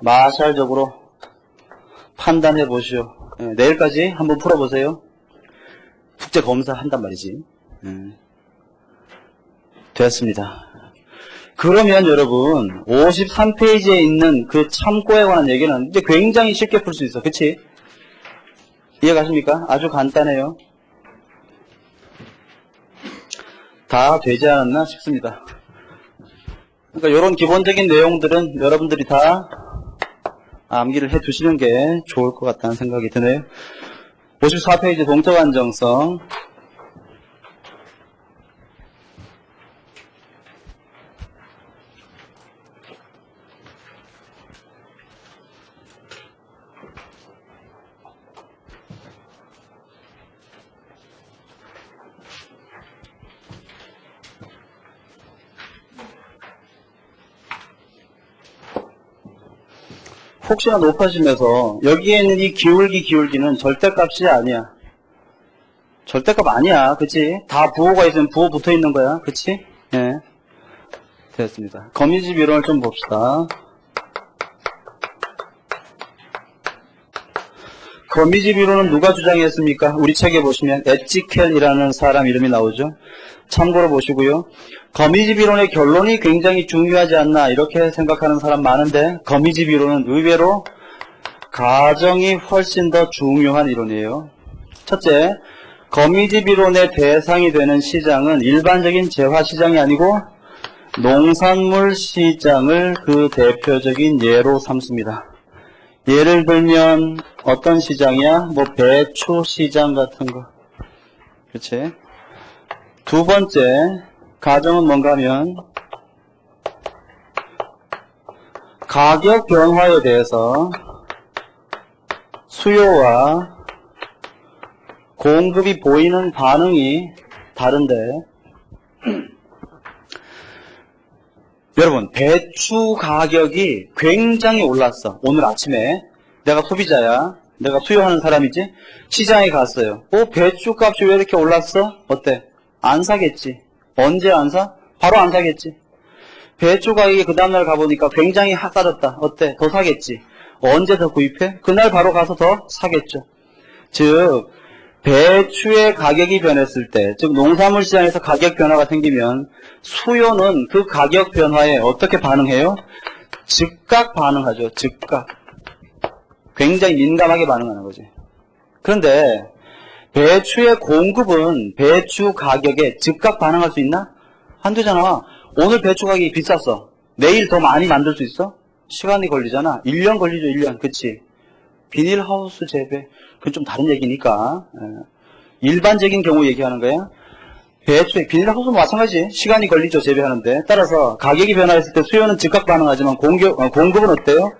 마샬적으로 판단해 보시오. 내일까지 한번 풀어보세요. 숙제 검사 한단 말이지. 됐습니다. 그러면 여러분 53페이지에 있는 그 참고에 관한 얘기는 이제 굉장히 쉽게 풀 수 있어. 그치? 이해가십니까? 아주 간단해요. 다 되지 않았나 싶습니다. 그러니까 이런 기본적인 내용들은 여러분들이 다 암기를 해 두시는 게 좋을 것 같다는 생각이 드네요. 54페이지 동적 안정성. 혹시나 높아지면서 여기에 있는 이 기울기는 절대값이 아니야. 절대값 아니야. 그치? 다 부호가 있으면 부호 붙어 있는 거야. 그치? 예. 됐습니다. 거미집 이론을 좀 봅시다. 거미집 이론은 누가 주장했습니까? 우리 책에 보시면 에치켈이라는 사람 이름이 나오죠. 참고로 보시고요. 거미집 이론의 결론이 굉장히 중요하지 않나 이렇게 생각하는 사람 많은데 거미집 이론은 의외로 가정이 훨씬 더 중요한 이론이에요. 첫째, 거미집 이론의 대상이 되는 시장은 일반적인 재화시장이 아니고 농산물 시장을 그 대표적인 예로 삼습니다. 예를 들면 어떤 시장이야? 뭐 배추 시장 같은 거. 그렇지? 두 번째 가정은 뭔가 하면 가격 변화에 대해서 수요와 공급이 보이는 반응이 다른데 여러분 배추 가격이 굉장히 올랐어. 오늘 아침에 내가 소비자야. 내가 수요하는 사람이지. 시장에 갔어요. 배추 값이 왜 이렇게 올랐어? 어때? 안 사겠지. 언제 안 사? 바로 안 사겠지. 배추 가격이 그 다음날 가보니까 굉장히 싸졌다. 어때? 더 사겠지. 언제 더 구입해? 그날 바로 가서 더 사겠죠. 즉 배추의 가격이 변했을 때, 즉 농산물 시장에서 가격 변화가 생기면 수요는 그 가격 변화에 어떻게 반응해요? 즉각 반응하죠. 즉각. 굉장히 민감하게 반응하는 거지. 그런데 배추의 공급은 배추 가격에 즉각 반응할 수 있나? 안 되잖아. 오늘 배추 가격이 비쌌어. 내일 더 많이 만들 수 있어? 시간이 걸리잖아. 1년 걸리죠. 1년. 그치? 비닐하우스 재배. 그건 좀 다른 얘기니까. 일반적인 경우 얘기하는 거야. 배추, 비닐하우스도 마찬가지. 시간이 걸리죠. 재배하는데. 따라서 가격이 변화했을 때 수요는 즉각 반응하지만 공급은 어때요?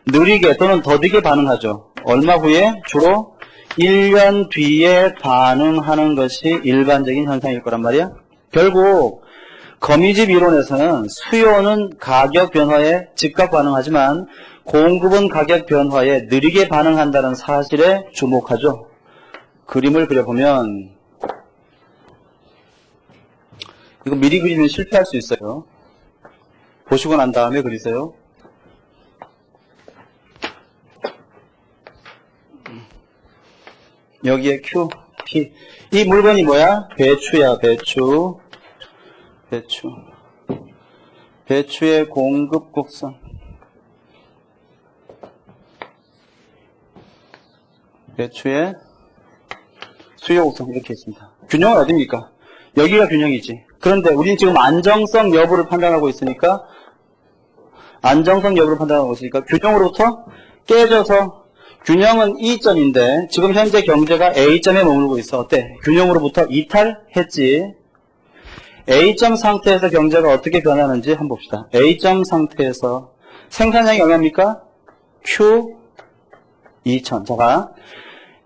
느리게 또는 더디게 반응하죠. 얼마 후에? 주로 1년 뒤에 반응하는 것이 일반적인 현상일 거란 말이야. 결국 거미집 이론에서는 수요는 가격 변화에 즉각 반응하지만 공급은 가격 변화에 느리게 반응한다는 사실에 주목하죠. 그림을 그려보면 이거 미리 그리면 실패할 수 있어요. 보시고 난 다음에 그리세요. 여기에 Q, P. 이 물건이 뭐야? 배추야, 배추. 배추. 배추의 공급 곡선. 배추의 수요 곡선 이렇게 있습니다. 균형은 어디입니까? 여기가 균형이지. 그런데 우리는 지금 안정성 여부를 판단하고 있으니까 균형으로부터 깨져서 균형은 E점인데 지금 현재 경제가 A점에 머물고 있어. 어때? 균형으로부터 이탈했지. A점 상태에서 경제가 어떻게 변하는지 한번 봅시다. A점 상태에서 생산량이 얼마입니까? Q 2000. 자,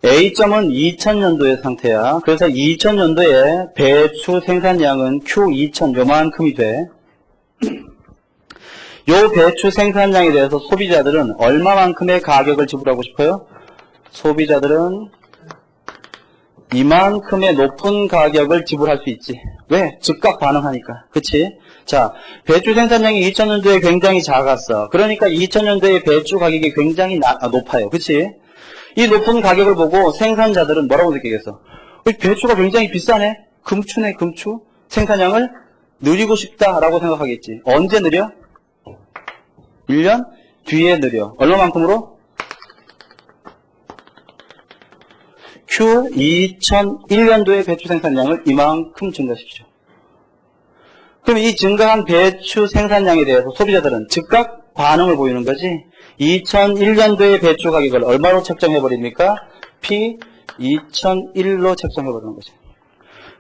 A점은 2000년도의 상태야. 그래서 2000년도에 배추 생산량은 Q 2000 요만큼이 돼. 요 배추 생산량에 대해서 소비자들은 얼마만큼의 가격을 지불하고 싶어요? 소비자들은 이만큼의 높은 가격을 지불할 수 있지. 왜? 즉각 반응하니까. 그치? 자, 배추 생산량이 2000년도에 굉장히 작았어. 그러니까 2000년도에 배추 가격이 굉장히 높아요. 그치? 이 높은 가격을 보고 생산자들은 뭐라고 느끼겠어? 배추가 굉장히 비싸네? 금추네, 금추. 생산량을 늘리고 싶다라고 생각하겠지. 언제 느려? 1년 뒤에 느려. 얼마만큼으로? Q 2001년도의 배추 생산량을 이만큼 증가시키죠. 그럼 이 증가한 배추 생산량에 대해서 소비자들은 즉각 반응을 보이는 거지. 2001년도의 배추 가격을 얼마로 책정해버립니까? P 2001로 책정해버리는 거지.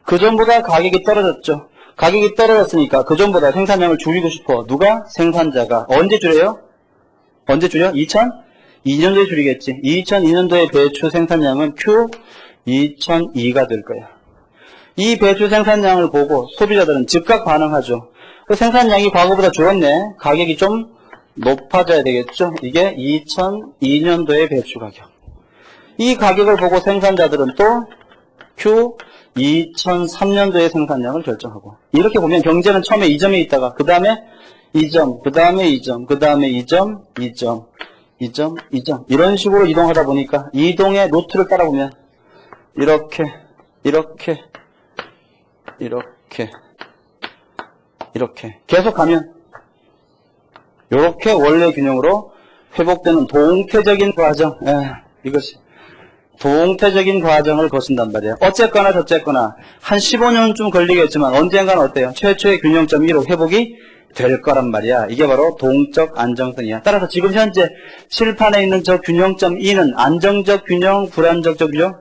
그전보다 가격이 떨어졌죠. 가격이 떨어졌으니까 그전보다 생산량을 줄이고 싶어. 누가? 생산자가. 언제 줄여요? 언제 줄여? 2002년도에 줄이겠지. 2002년도의 배추 생산량은 Q 2002가 될 거야. 이 배추 생산량을 보고 소비자들은 즉각 반응하죠. 그 생산량이 과거보다 줄었네. 가격이 좀 높아져야 되겠죠. 이게 2002년도의 배추 가격. 이 가격을 보고 생산자들은 또 Q 2003년도의 생산량을 결정하고, 이렇게 보면 경제는 처음에 이 점에 있다가 그 다음에 2점, 그 다음에 2점, 그 다음에 2점, 2점, 2점, 2점 이런 식으로 이동하다 보니까 이동의 루트를 따라보면 이렇게 이렇게 이렇게 이렇게 계속 가면 이렇게 원래 균형으로 회복되는 동태적인 과정, 이것이 동태적인 과정을 거친단 말이에요. 어쨌거나 저쨌거나 한 15년쯤 걸리겠지만 언젠가는 어때요? 최초의 균형점 1로 회복이 될 거란 말이야. 이게 바로 동적 안정성이야. 따라서 지금 현재 칠판에 있는 저 균형점 2는 안정적 균형, 불안정적 균형,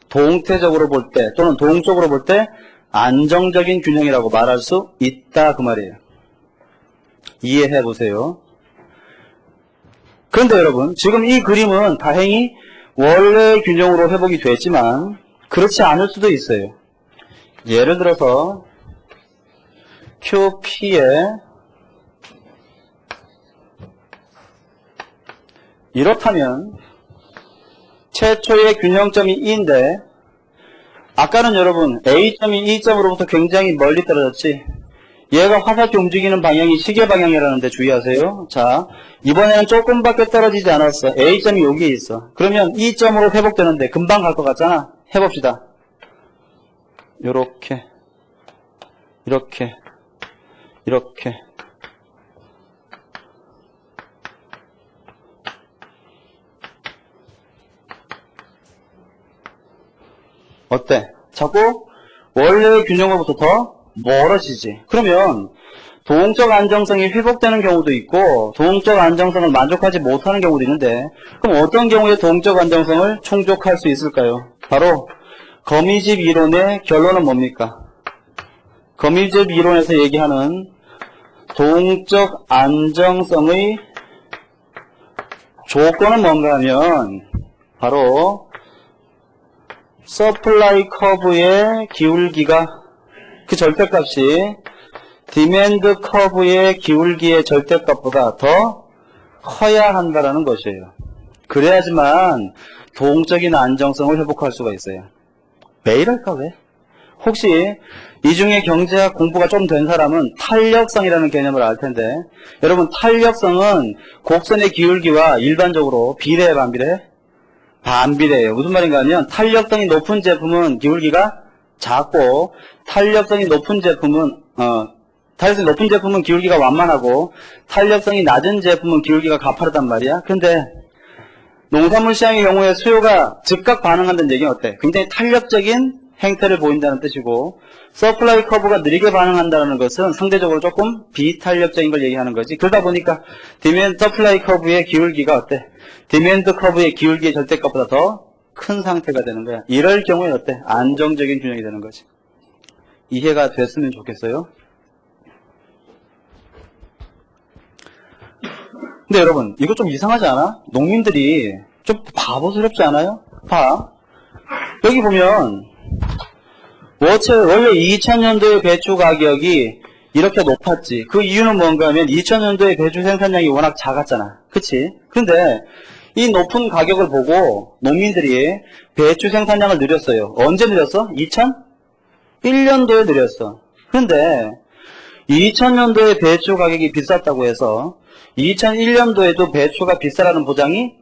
동태적으로 볼 때 또는 동적으로 볼 때 안정적인 균형이라고 말할 수 있다 그 말이에요. 이해해 보세요. 그런데 여러분, 지금 이 그림은 다행히 원래 균형으로 회복이 됐지만 그렇지 않을 수도 있어요. 예를 들어서 QP에 이렇다면 최초의 균형점이 2인데 아까는 여러분 A점이 E점으로부터 굉장히 멀리 떨어졌지. 얘가 화살표 움직이는 방향이 시계 방향이라는데 주의하세요. 자, 이번에는 조금밖에 떨어지지 않았어. A점이 여기에 있어. 그러면 E점으로 회복되는데 금방 갈 것 같잖아. 해봅시다. 요렇게 이렇게 이렇게 어때? 자꾸 원래의 균형으로부터 더 멀어지지. 그러면 동적 안정성이 회복되는 경우도 있고 동적 안정성을 만족하지 못하는 경우도 있는데, 그럼 어떤 경우에 동적 안정성을 충족할 수 있을까요? 바로 거미집 이론의 결론은 뭡니까? 거미집 이론에서 얘기하는 동적 안정성의 조건은 뭔가 하면 바로 서플라이 커브의 기울기가, 그 절대값이 디맨드 커브의 기울기의 절대값보다 더 커야 한다는 것이에요. 그래야지만 동적인 안정성을 회복할 수가 있어요. 왜 이럴까, 왜? 혹시 이 중에 경제학 공부가 좀 된 사람은 탄력성이라는 개념을 알 텐데, 여러분 탄력성은 곡선의 기울기와 일반적으로 비례해, 반비례해? 반비례해요. 무슨 말인가 하면 탄력성이 높은 제품은 기울기가 작고 탄력성이 높은 제품은 기울기가 완만하고 탄력성이 낮은 제품은 기울기가 가파르단 말이야. 그런데 농산물 시장의 경우에 수요가 즉각 반응한다는 얘기는 어때? 굉장히 탄력적인 행태를 보인다는 뜻이고, 서플라이 커브가 느리게 반응한다는 것은 상대적으로 조금 비탄력적인 걸 얘기하는 거지. 그러다 보니까 디맨드 서플라이 커브의 기울기가 어때? 디맨드 커브의 기울기의 절대값보다 더 큰 상태가 되는 거야. 이럴 경우에 어때? 안정적인 균형이 되는 거지. 이해가 됐으면 좋겠어요. 근데 여러분, 이거 좀 이상하지 않아? 농민들이 좀 바보스럽지 않아요? 봐. 여기 보면 원래 2000년도의 배추 가격이 이렇게 높았지. 그 이유는 뭔가 하면 2000년도에 배추 생산량이 워낙 작았잖아. 그치? 근데 이 높은 가격을 보고 농민들이 배추 생산량을 늘렸어요. 언제 늘렸어? 2001년도에 늘렸어. 그런데 2000년도에 배추 가격이 비쌌다고 해서 2001년도에도 배추가 비싸라는 보장이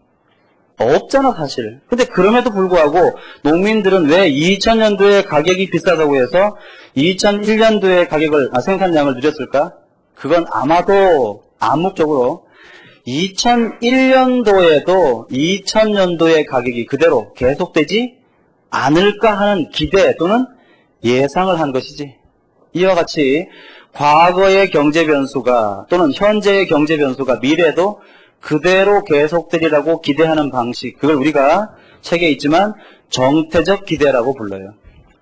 없잖아 사실. 근데 그럼에도 불구하고 농민들은 왜 2000년도에 가격이 비싸다고 해서 2001년도에 가격을 생산량을 늘렸을까? 그건 아마도 암묵적으로 2001년도에도 2000년도의 가격이 그대로 계속되지 않을까 하는 기대 또는 예상을 한 것이지. 이와 같이 과거의 경제 변수가 또는 현재의 경제 변수가 미래에도 그대로 계속되리라고 기대하는 방식, 그걸 우리가 책에 있지만 정태적 기대라고 불러요.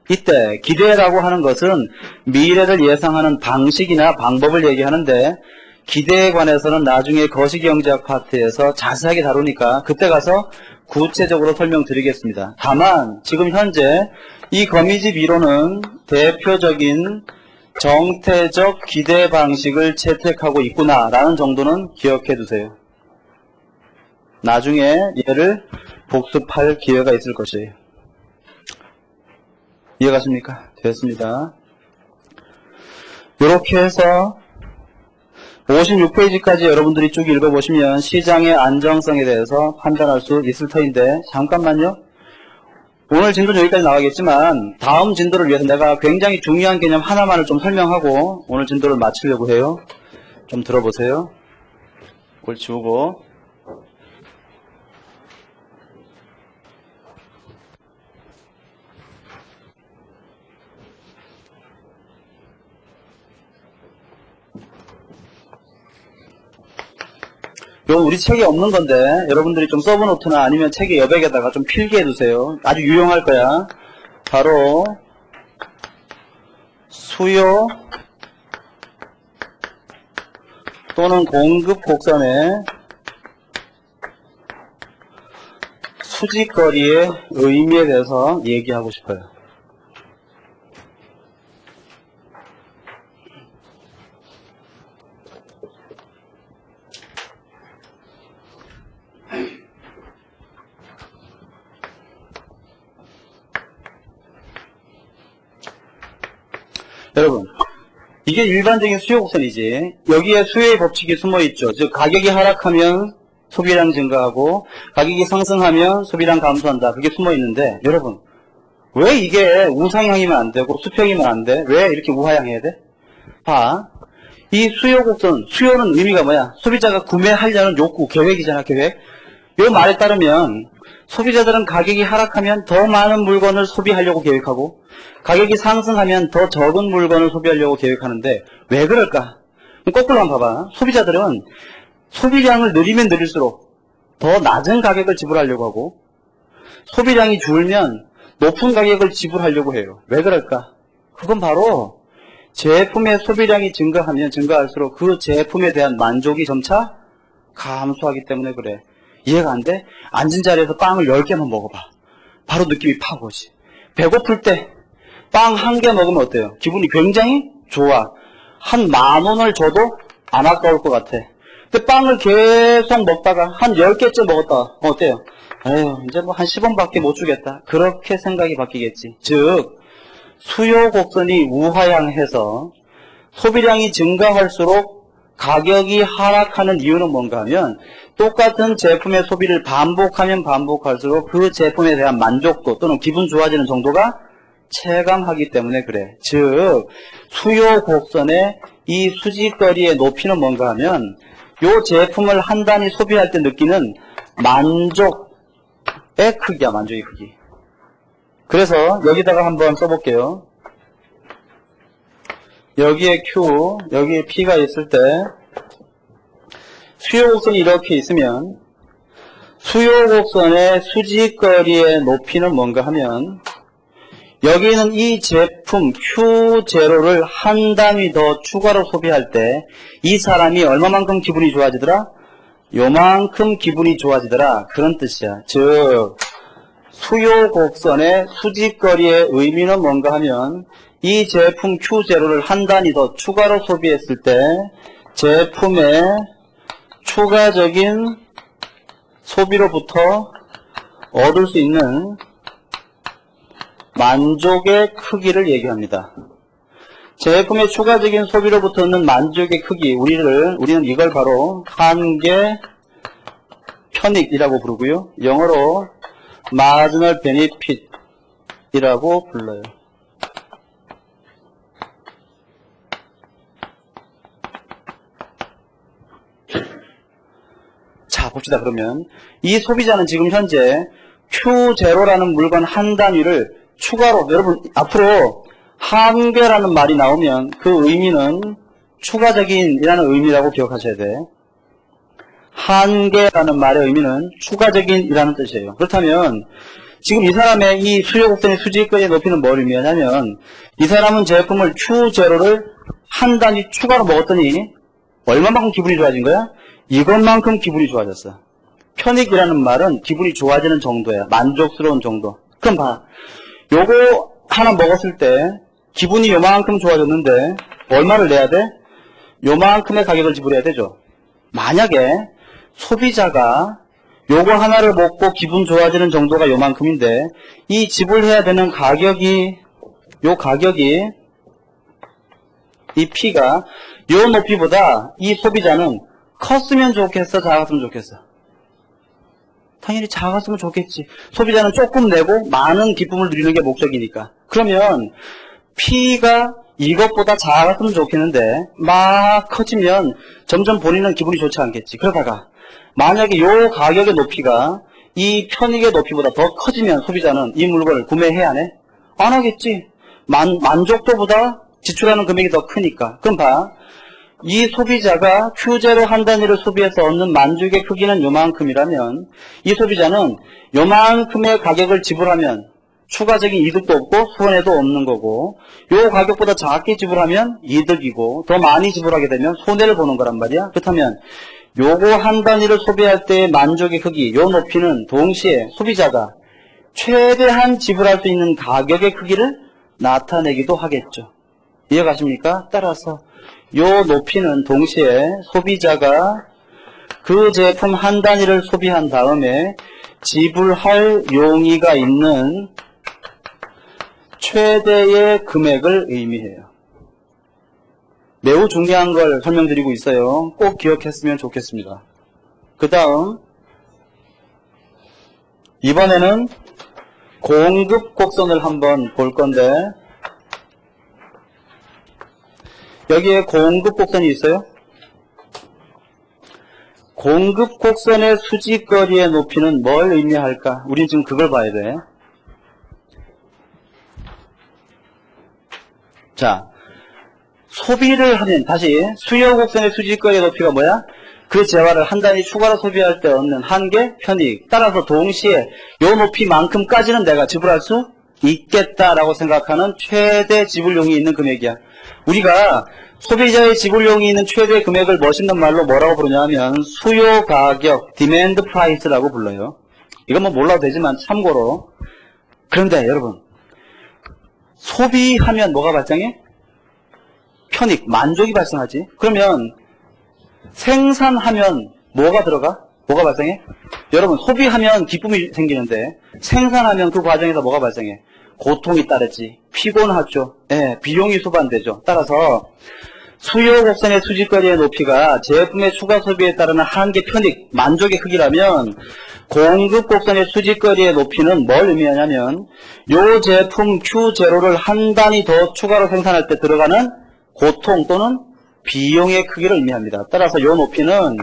이때 기대라고 하는 것은 미래를 예상하는 방식이나 방법을 얘기하는데, 기대에 관해서는 나중에 거시경제학 파트에서 자세하게 다루니까 그때 가서 구체적으로 설명드리겠습니다. 다만 지금 현재 이 거미집 이론은 대표적인 정태적 기대 방식을 채택하고 있구나라는 정도는 기억해 두세요. 나중에 얘를 복습할 기회가 있을 것이에요. 이해가십니까? 됐습니다. 이렇게 해서 56페이지까지 여러분들이 쭉 읽어보시면 시장의 안정성에 대해서 판단할 수 있을 터인데, 잠깐만요. 오늘 진도는 여기까지 나가겠지만 다음 진도를 위해서 내가 굉장히 중요한 개념 하나만을 좀 설명하고 오늘 진도를 마치려고 해요. 좀 들어보세요. 그걸 지우고. 이건 우리 책에 없는 건데 여러분들이 좀 서브노트나 아니면 책의 여백에다가 좀 필기해 두세요. 아주 유용할 거야. 바로 수요 또는 공급 곡선의 수직거리의 의미에 대해서 얘기하고 싶어요. 여러분, 이게 일반적인 수요 곡선이지. 여기에 수요의 법칙이 숨어있죠. 즉 가격이 하락하면 소비량 증가하고 가격이 상승하면 소비량 감소한다. 그게 숨어있는데, 여러분 왜 이게 우상향이면 안 되고 수평이면 안 돼? 왜 이렇게 우하향해야 돼? 봐. 이 수요 곡선, 수요는 의미가 뭐야? 소비자가 구매하려는 욕구, 계획이잖아. 계획. 이 말에 따르면 소비자들은 가격이 하락하면 더 많은 물건을 소비하려고 계획하고 가격이 상승하면 더 적은 물건을 소비하려고 계획하는데 왜 그럴까? 거꾸로 한번 봐봐. 소비자들은 소비량을 늘리면 늘릴수록 더 낮은 가격을 지불하려고 하고 소비량이 줄면 높은 가격을 지불하려고 해요. 왜 그럴까? 그건 바로 제품의 소비량이 증가하면 증가할수록 그 제품에 대한 만족이 점차 감소하기 때문에 그래. 이해가 안 돼? 앉은 자리에서 빵을 10개만 먹어봐. 바로 느낌이 팍 오지. 배고플 때 빵 1개 먹으면 어때요? 기분이 굉장히 좋아. 한 10,000원을 줘도 안 아까울 것 같아. 근데 빵을 계속 먹다가 한 10개째 먹었다. 어때요? 에휴, 이제 뭐 한 10원밖에 못 주겠다. 그렇게 생각이 바뀌겠지. 즉 수요 곡선이 우하향해서 소비량이 증가할수록 가격이 하락하는 이유는 뭔가 하면 똑같은 제품의 소비를 반복하면 반복할수록 그 제품에 대한 만족도 또는 기분 좋아지는 정도가 체감하기 때문에 그래. 즉 수요 곡선의 이 수직거리의 높이는 뭔가 하면 이 제품을 한 단위 소비할 때 느끼는 만족의 크기야. 만족의 크기. 그래서 여기다가 한번 써볼게요. 여기에 Q, 여기에 P가 있을 때 수요 곡선이 이렇게 있으면 수요 곡선의 수직거리의 높이는 뭔가 하면 여기는 이 제품 Q0를 한 단위 더 추가로 소비할 때 이 사람이 얼마만큼 기분이 좋아지더라? 요만큼 기분이 좋아지더라. 그런 뜻이야. 즉 수요 곡선의 수직거리의 의미는 뭔가 하면 이 제품 Q0를 한 단위 더 추가로 소비했을 때 제품의 추가적인 소비로부터 얻을 수 있는 만족의 크기를 얘기합니다. 제품의 추가적인 소비로부터 얻는 만족의 크기, 우리는 이걸 바로 한계 편익이라고 부르고요. 영어로 marginal benefit이라고 불러요. 자, 봅시다. 그러면 이 소비자는 지금 현재 Q0라는 물건 한 단위를 추가로, 여러분 앞으로 한계라는 말이 나오면 그 의미는 추가적인이라는 의미라고 기억하셔야 돼. 한계라는 말의 의미는 추가적인이라는 뜻이에요. 그렇다면 지금 이 사람의 이 수요 곡선의 수직거리의 높이는 뭘 의미하냐면 이 사람은 제품을 Q0를 한 단위 추가로 먹었더니 얼마만큼 기분이 좋아진 거야? 이것만큼 기분이 좋아졌어. 편익이라는 말은 기분이 좋아지는 정도야. 만족스러운 정도. 그럼 봐. 요거 하나 먹었을 때 기분이 요만큼 좋아졌는데 얼마를 내야 돼? 요만큼의 가격을 지불해야 되죠. 만약에 소비자가 요거 하나를 먹고 기분 좋아지는 정도가 요만큼인데 이 지불해야 되는 가격이 이 P가 요 높이보다 이 소비자는 컸으면 좋겠어, 작았으면 좋겠어? 당연히 작았으면 좋겠지. 소비자는 조금 내고 많은 기쁨을 누리는 게 목적이니까. 그러면 P가 이것보다 작았으면 좋겠는데 막 커지면 점점 본인은 기분이 좋지 않겠지. 그러다가 만약에 요 가격의 높이가 이 편익의 높이보다 더 커지면 소비자는 이 물건을 구매해야 하네? 안 하겠지. 만족도보다 지출하는 금액이 더 크니까. 그럼 봐. 이 소비자가 Q0 한 단위를 소비해서 얻는 만족의 크기는 요만큼이라면 이 소비자는 요만큼의 가격을 지불하면 추가적인 이득도 없고 손해도 없는 거고 요 가격보다 작게 지불하면 이득이고 더 많이 지불하게 되면 손해를 보는 거란 말이야. 그렇다면 요거 한 단위를 소비할 때의 만족의 크기, 요 높이는 동시에 소비자가 최대한 지불할 수 있는 가격의 크기를 나타내기도 하겠죠. 이해가십니까? 따라서 요 높이는 동시에 소비자가 그 제품 한 단위를 소비한 다음에 지불할 용의가 있는 최대의 금액을 의미해요. 매우 중요한 걸 설명드리고 있어요. 꼭 기억했으면 좋겠습니다. 그 다음 이번에는 공급 곡선을 한번 볼 건데 여기에 공급 곡선이 있어요. 공급 곡선의 수직거리의 높이는 뭘 의미할까? 우린 지금 그걸 봐야 돼. 자, 소비를 하면 다시 수요 곡선의 수직거리의 높이가 뭐야? 그 재화를 한 단위 추가로 소비할 때 얻는 한계, 편익. 따라서 동시에 요 높이만큼까지는 내가 지불할 수 있겠다라고 생각하는 최대 지불용이 있는 금액이야. 우리가 소비자의 지불용이 있는 최대 금액을 멋있는 말로 뭐라고 부르냐면 수요 가격, 디맨드 프라이스라고 불러요. 이건 뭐 몰라도 되지만 참고로. 그런데 여러분, 소비하면 뭐가 발생해? 편익, 만족이 발생하지. 그러면 생산하면 뭐가 들어가? 뭐가 발생해? 여러분, 소비하면 기쁨이 생기는데 생산하면 그 과정에서 뭐가 발생해? 고통이 따르지. 피곤하죠. 예, 비용이 수반되죠. 따라서 수요 곡선의 수직거리의 높이가 제품의 추가 소비에 따르는 한계, 편익, 만족의 크기라면 공급 곡선의 수직거리의 높이는 뭘 의미하냐면 요 제품 Q0를 한 단위 더 추가로 생산할 때 들어가는 고통 또는 비용의 크기를 의미합니다. 따라서 요 높이는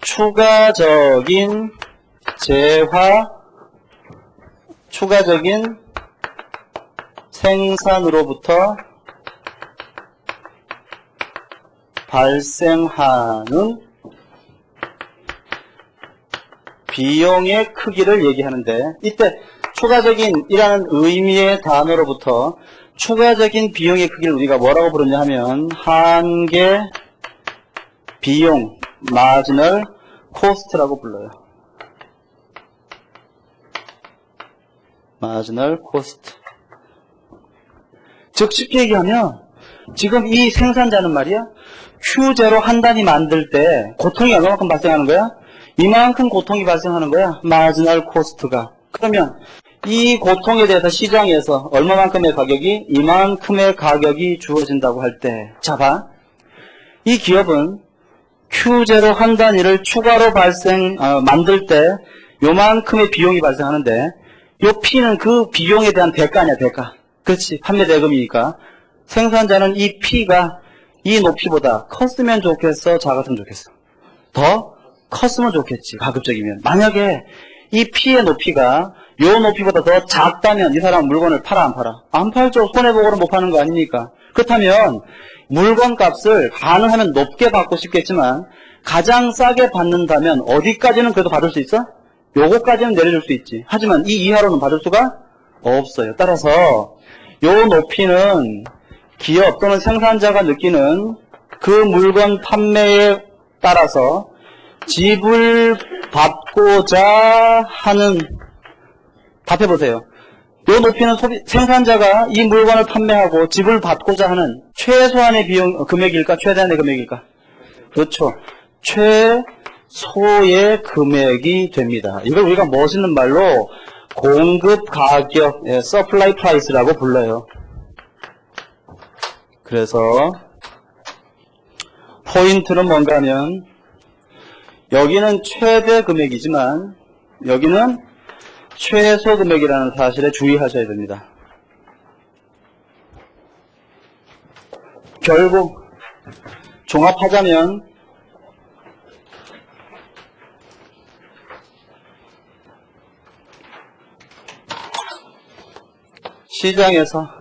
추가적인 재화, 추가적인 생산으로부터 발생하는 비용의 크기를 얘기하는데 이때 추가적인이라는 의미의 단어로부터 추가적인 비용의 크기를 우리가 뭐라고 부르냐 하면 한계 비용, 마지널 코스트라고 불러요. 마지널 코스트. 즉 쉽게 얘기하면 지금 이 생산자는 말이야 Q0 한 단위 만들 때 고통이 얼마만큼 발생하는 거야? 이만큼 고통이 발생하는 거야. 마지널 코스트가. 그러면 이 고통에 대해서 시장에서 얼마만큼의 가격이 이만큼의 가격이 주어진다고 할 때 자 봐. 이 기업은 Q0 한 단위를 추가로 만들 때 요만큼의 비용이 발생하는데 요 P는 그 비용에 대한 대가 아니야, 대가. 그렇지. 판매 대금이니까. 생산자는 이 P가 이 높이보다 컸으면 좋겠어, 작았으면 좋겠어? 더 컸으면 좋겠지, 가급적이면. 만약에 이 P의 높이가 요 높이보다 더 작다면 이 사람 물건을 팔아, 안 팔아? 안 팔죠. 손해보고는 못 파는 거 아닙니까? 그렇다면 물건 값을 가능하면 높게 받고 싶겠지만 가장 싸게 받는다면 어디까지는 그래도 받을 수 있어? 요거까지는 내려줄 수 있지. 하지만 이 이하로는 받을 수가 없어요. 따라서 요 높이는 기업 또는 생산자가 느끼는 그 물건 판매에 따라서 지불받고자 하는, 답해보세요. 요 높이는 생산자가 이 물건을 판매하고 지불받고자 하는 최소한의 금액일까? 최대한의 금액일까? 그렇죠. 최소의 금액이 됩니다. 이걸 우리가 멋있는 말로 공급 가격, supply price라고 불러요. 그래서 포인트는 뭔가 하면 여기는 최대 금액이지만 여기는 최소 금액이라는 사실에 주의하셔야 됩니다. 결국 종합하자면 시장에서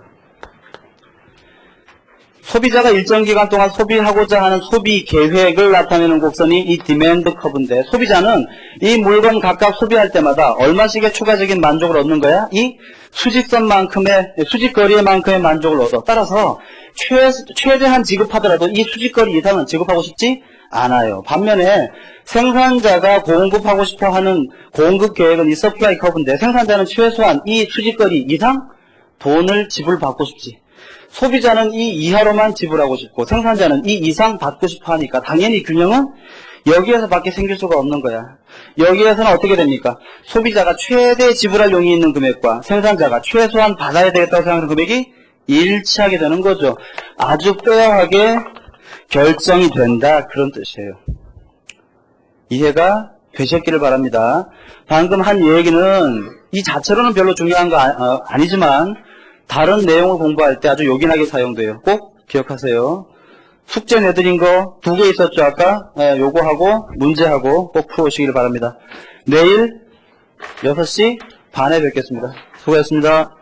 소비자가 일정 기간 동안 소비하고자 하는 소비 계획을 나타내는 곡선이 이 디맨드 커브인데, 소비자는 이 물건 각각 소비할 때마다 얼마씩의 추가적인 만족을 얻는 거야? 이 수직거리만큼의 만족을 얻어. 따라서 최대한 지급하더라도 이 수직거리 이상은 지급하고 싶지 않아요. 반면에 생산자가 공급하고 싶어하는 공급 계획은 이 서플라이 커브인데, 생산자는 최소한 이 수직거리 이상 돈을 지불받고 싶지. 소비자는 이 이하로만 지불하고 싶고 생산자는 이 이상 받고 싶어 하니까 당연히 균형은 여기에서 밖에 생길 수가 없는 거야. 여기에서는 어떻게 됩니까? 소비자가 최대 지불할 용이 있는 금액과 생산자가 최소한 받아야 되겠다고 생각하는 금액이 일치하게 되는 거죠. 아주 빼어하게 결정이 된다, 그런 뜻이에요. 이해가 되셨기를 바랍니다. 방금 한 얘기는 이 자체로는 별로 중요한 거 아니지만 다른 내용을 공부할 때 아주 요긴하게 사용돼요. 꼭 기억하세요. 숙제 내드린 거 2개 있었죠, 아까? 요거하고 문제하고 꼭 풀어오시길 바랍니다. 내일 6시 반에 뵙겠습니다. 수고하셨습니다.